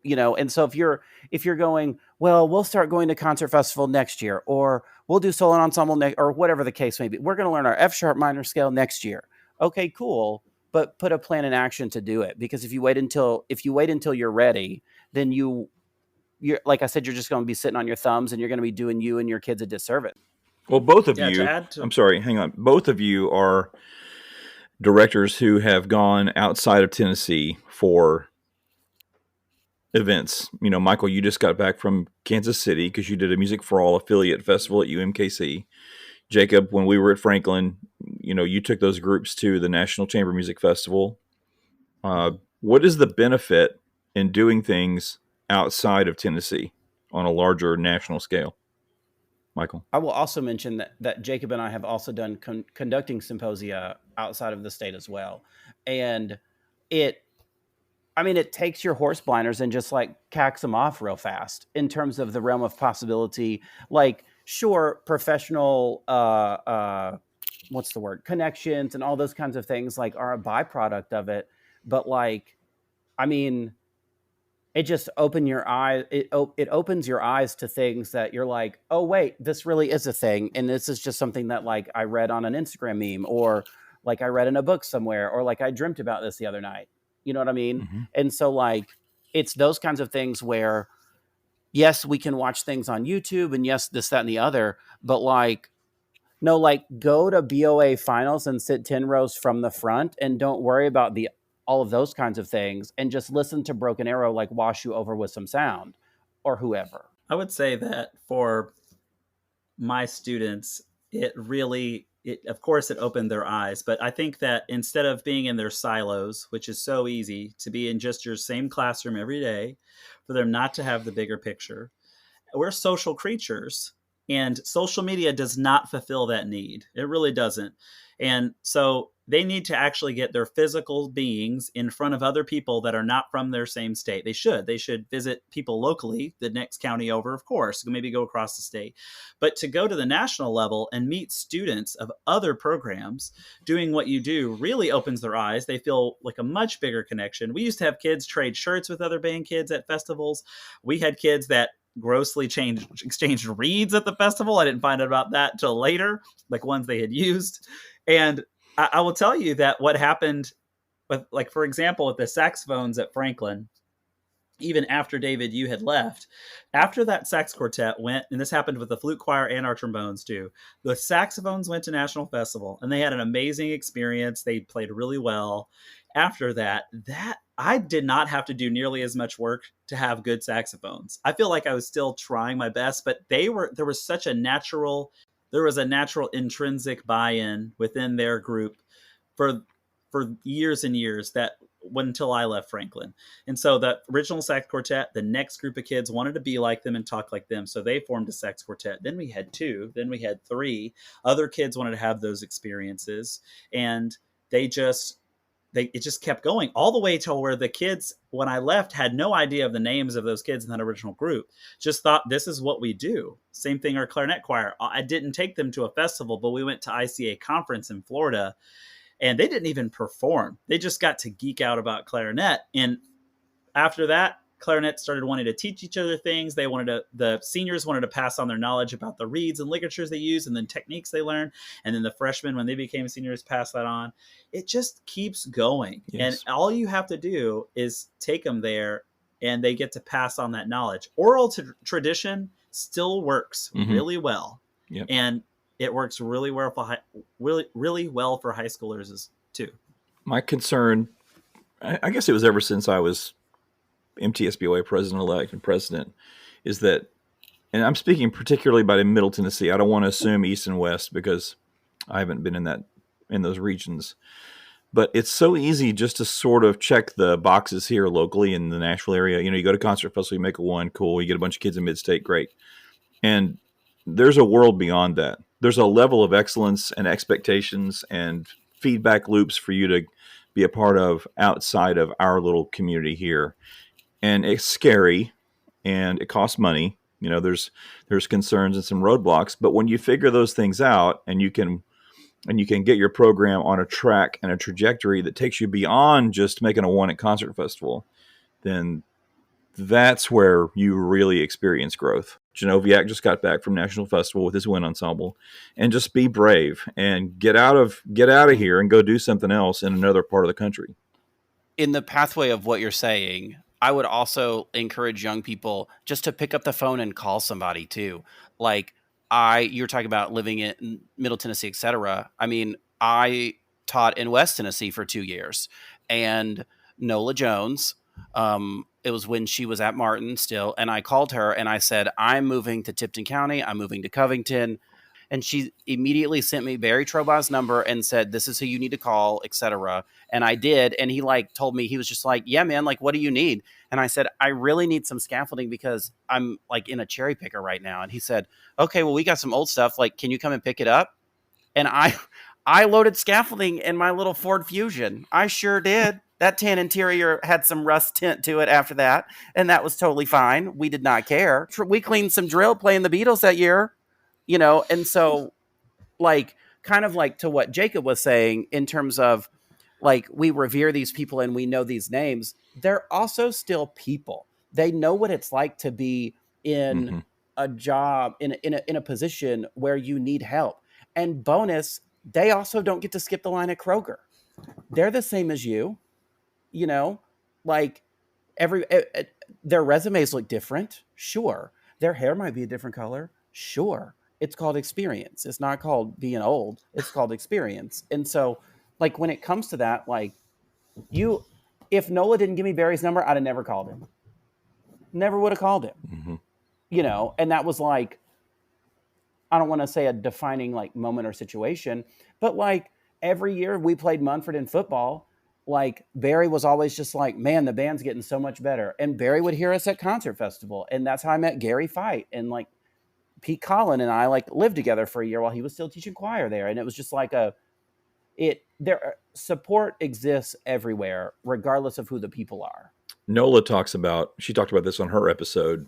Speaker 8: And so if you're going, well, we'll start going to concert festival next year, or we'll do solo and ensemble or whatever the case may be. We're going to learn our F sharp minor scale next year. Okay, cool. But put a plan in action to do it. Because if you wait until you're ready, then you're, like I said, you're just going to be sitting on your thumbs and you're going to be doing you and your kids a disservice.
Speaker 2: Well, both of
Speaker 7: Yeah,
Speaker 2: you,
Speaker 7: to add to-
Speaker 2: I'm sorry, hang on. Both of you are directors who have gone outside of Tennessee for events. Michael, you just got back from Kansas City because you did a Music for All affiliate festival at UMKC. Jacob, when we were at Franklin, you took those groups to the National Chamber Music Festival. What is the benefit in doing things outside of Tennessee on a larger national scale? Michael?
Speaker 8: I will also mention that Jacob and I have also done conducting symposia outside of the state as well. And it takes your horse blinders and just like cacks them off real fast in terms of the realm of possibility. Like, sure, professional, what's the word? Connections and all those kinds of things like are a byproduct of it. But like, it just opens your eyes. It opens your eyes to things that you're like, oh wait, this really is a thing. And this is just something that like I read on an Instagram meme, or like I read in a book somewhere, or like I dreamt about this the other night. You know what I mean?
Speaker 2: Mm-hmm.
Speaker 8: And so like, it's those kinds of things where, yes, we can watch things on YouTube and yes, this, that, and the other, but like, no, like go to BOA finals and sit 10 rows from the front and don't worry about all of those kinds of things and just listen to Broken Arrow like wash you over with some sound, or whoever.
Speaker 7: I would say that for my students, of course it opened their eyes, but I think that instead of being in their silos, which is so easy to be in just your same classroom every day, for them not to have the bigger picture, we're social creatures. And social media does not fulfill that need. It really doesn't. And so they need to actually get their physical beings in front of other people that are not from their same state. They should visit people locally, the next county over, of course, maybe go across the state. But to go to the national level and meet students of other programs doing what you do really opens their eyes. They feel like a much bigger connection. We used to have kids trade shirts with other band kids at festivals. We had kids that grossly exchanged reeds at the festival. I didn't find out about that till later, like ones they had used. And I will tell you that what happened with, like, for example, with the saxophones at Franklin, even after David, you had left, after that sax quartet went, and this happened with the flute choir and our trombones too, the saxophones went to National Festival and they had an amazing experience. They played really well. After that I did not have to do nearly as much work to have good saxophones. I feel like I was still trying my best, but there was a natural intrinsic buy-in within their group for years and years until I left Franklin. And so the original sax quartet, the next group of kids wanted to be like them and talk like them. So they formed a sax quartet. Then we had 2, then we had 3. Other kids wanted to have those experiences. And it just kept going all the way till where the kids, when I left, had no idea of the names of those kids in that original group. Just thought, this is what we do. Same thing, our clarinet choir. I didn't take them to a festival, but we went to ICA Conference in Florida, and they didn't even perform. They just got to geek out about clarinet. And after that, clarinet started wanting to teach each other things. The seniors wanted to pass on their knowledge about the reeds and ligatures they use and then techniques they learn. And then the freshmen, when they became seniors, pass that on. It just keeps going. Yes. And all you have to do is take them there and they get to pass on that knowledge. Oral tradition still works really well.
Speaker 2: Yep.
Speaker 7: And it works really well for really well for high schoolers too.
Speaker 2: My concern, I guess it was ever since I was MTSBOA president-elect and president, is that and I'm speaking particularly about in Middle Tennessee. I don't want to assume East and West because I haven't been in those regions. But it's so easy just to sort of check the boxes here locally in the Nashville area. You know, you go to concert festival, you make a one, cool. You get a bunch of kids in mid-state, great. And there's a world beyond that. There's a level of excellence and expectations and feedback loops for you to be a part of outside of our little community here. And it's scary and it costs money. You know, there's concerns and some roadblocks. But when you figure those things out and you can get your program on a track and a trajectory that takes you beyond just making a one at concert festival, then that's where you really experience growth. Genoviak just got back from National Festival with his wind ensemble, and just be brave and get out of here and go do something else in another part of the country.
Speaker 8: In the pathway of what you're saying, I would also encourage young people just to pick up the phone and call somebody too. Like you're talking about living in Middle Tennessee, et cetera. I mean, I taught in West Tennessee for 2 years, and Nola Jones, it was when she was at Martin still. And I called her and I said, I'm moving to Tipton County. I'm moving to Covington. And she immediately sent me Barry Trobaugh's number and said, this is who you need to call, et cetera. And I did. And he told me, he was just like, yeah, man, what do you need? And I said, I really need some scaffolding because I'm in a cherry picker right now. And he said, okay, well, we got some old stuff. Can you come and pick it up? And I loaded scaffolding in my little Ford Fusion. I sure did. That tan interior had some rust tint to it after that. And that was totally fine. We did not care. We cleaned some drill playing the Beatles that year. And so kind of to what Jacob was saying in terms of we revere these people and we know these names, they're also still people. They know what it's like to be in a job, in a position where you need help. And bonus, they also don't get to skip the line at Kroger. They're the same as you, their resumes look different. Sure. Their hair might be a different color. Sure. It's called experience. It's not called being old. It's called experience. And so when it comes to that, if Nola didn't give me Barry's number, I'd have never called him. Never would have called him, and that was I don't want to say a defining moment or situation, but every year we played Munford in football, Barry was always just man, the band's getting so much better. And Barry would hear us at concert festival. And that's how I met Gary Fight. And Pete Collin and I lived together for a year while he was still teaching choir there. And it was just support exists everywhere, regardless of who the people are.
Speaker 2: Nola talked about this on her episode.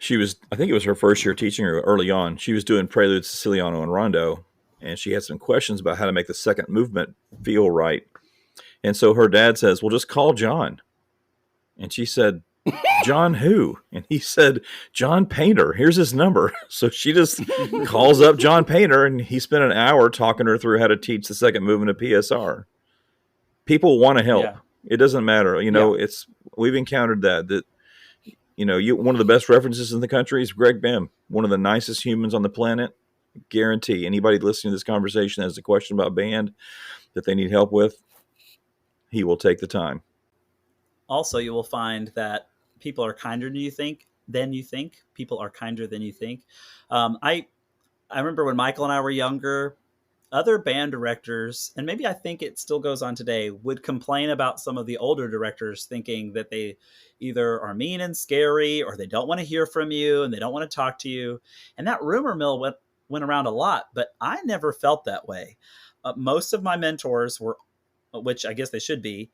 Speaker 2: I think it was her first year teaching her early on. She was doing Prelude, Siciliano, and Rondo, and she had some questions about how to make the second movement feel right. And so her dad says, well, just call John. And she said, John who? And he said, John Painter. Here's his number. So she just calls up John Painter, and he spent an hour talking her through how to teach the second movement of PSR. People want to help. Yeah. It doesn't matter. We've encountered that one of the best references in the country is Greg Bim, one of the nicest humans on the planet. Guarantee anybody listening to this conversation has a question about band that they need help with, he will take the time.
Speaker 7: Also, you will find that people are kinder than you think. People are kinder than you think. I remember when Michael and I were younger, other band directors, and maybe I think it still goes on today, would complain about some of the older directors, thinking that they either are mean and scary, or they don't want to hear from you and they don't want to talk to you. And that rumor mill went around a lot, but I never felt that way. Most of my mentors were, which I guess they should be,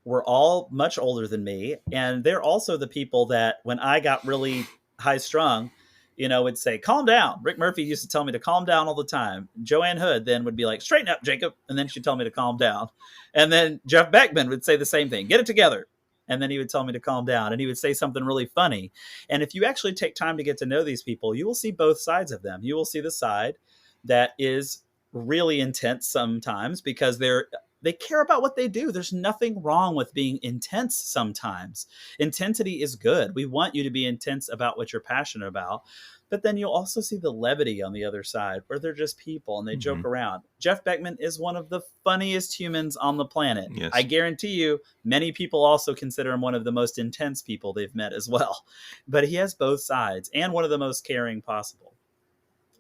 Speaker 7: were all much older than me. And they're also the people that when I got really high strung, would say, calm down. Rick Murphy used to tell me to calm down all the time. Joanne Hood then would be like, straighten up, Jacob. And then she'd tell me to calm down. And then Jeff Beckman would say the same thing, get it together. And then he would tell me to calm down, and he would say something really funny. And if you actually take time to get to know these people, you will see both sides of them. You will see the side that is really intense sometimes because they're they care about what they do. There's nothing wrong with being intense sometimes. Intensity is good. We want you to be intense about what you're passionate about. But then you'll also see the levity on the other side, where they're just people and they joke around. Jeff Beckman is one of the funniest humans on the planet.
Speaker 2: Yes.
Speaker 7: I guarantee you, many people also consider him one of the most intense people they've met as well. But he has both sides, and one of the most caring possible.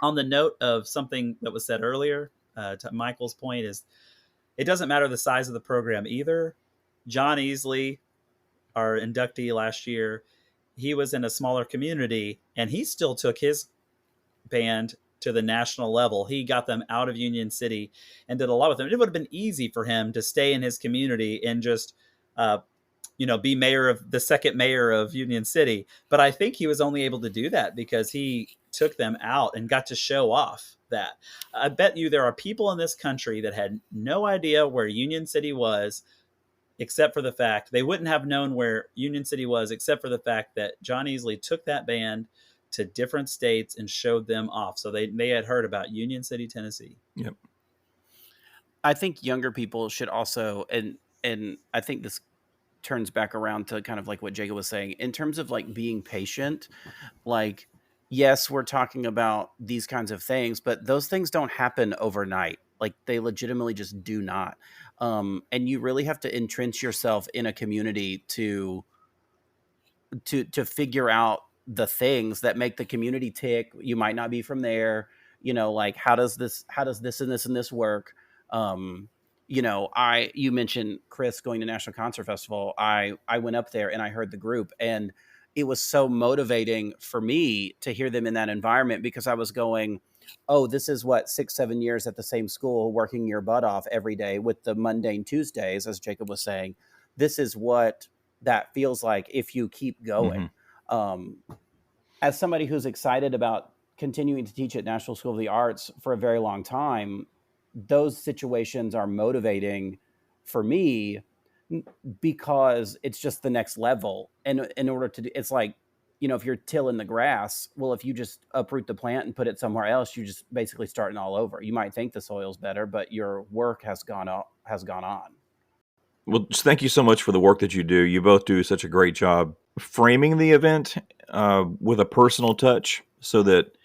Speaker 7: On the note of something that was said earlier, to Michael's point, is it doesn't matter the size of the program either. John Easley, our inductee last year, he was in a smaller community and he still took his band to the national level. He got them out of Union City and did a lot with them. It would have been easy for him to stay in his community and just, be the second mayor of Union City. But I think he was only able to do that because he took them out and got to show off that. I bet you there are people in this country that had no idea where Union City was, except for the fact they wouldn't have known where Union City was, except for the fact that John Easley took that band to different states and showed them off. So they had heard about Union City, Tennessee.
Speaker 2: Yep.
Speaker 8: I think younger people should also, and I think this turns back around to kind of like what Jacob was saying in terms of like being patient. Like, yes, we're talking about these kinds of things, but those things don't happen overnight. Like, they legitimately just do not. And you really have to entrench yourself in a community to figure out the things that make the community tick. You might not be from there, like how does this and this work? You mentioned Chris going to National Concert Festival. I went up there and I heard the group, and it was so motivating for me to hear them in that environment, because I was going, oh, this is what 6-7 years at the same school, working your butt off every day with the mundane Tuesdays, as Jacob was saying. This is what that feels like if you keep going. As somebody who's excited about continuing to teach at National School of the Arts for a very long time, those situations are motivating for me because it's just the next level. And in order to do, it's like, if you're tilling the grass, well, if you just uproot the plant and put it somewhere else, you're just basically starting all over. You might think the soil's better, but your work has gone on.
Speaker 2: Well, just thank you so much for the work that you do. You both do such a great job framing the event with a personal touch, so that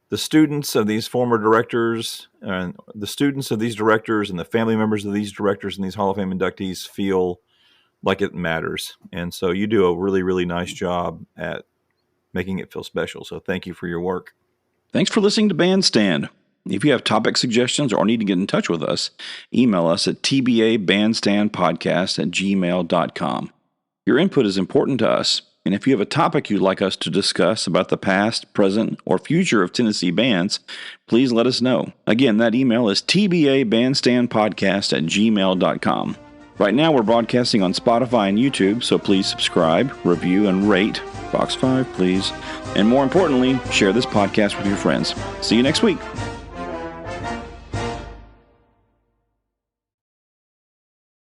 Speaker 2: the students of these former directors and the students of these directors and the family members of these directors and these Hall of Fame inductees feel like it matters. And so you do a really, really nice job at making it feel special. So thank you for your work. Thanks for listening to Bandstand. If you have topic suggestions or need to get in touch with us, email us at tbabandstandpodcast@gmail.com. Your input is important to us, and if you have a topic you'd like us to discuss about the past, present, or future of Tennessee bands, please let us know. Again, that email is tbabandstandpodcast@gmail.com. Right now we're broadcasting on Spotify and YouTube, so please subscribe, review, and rate. Box 5, please. And more importantly, share this podcast with your friends. See you next week.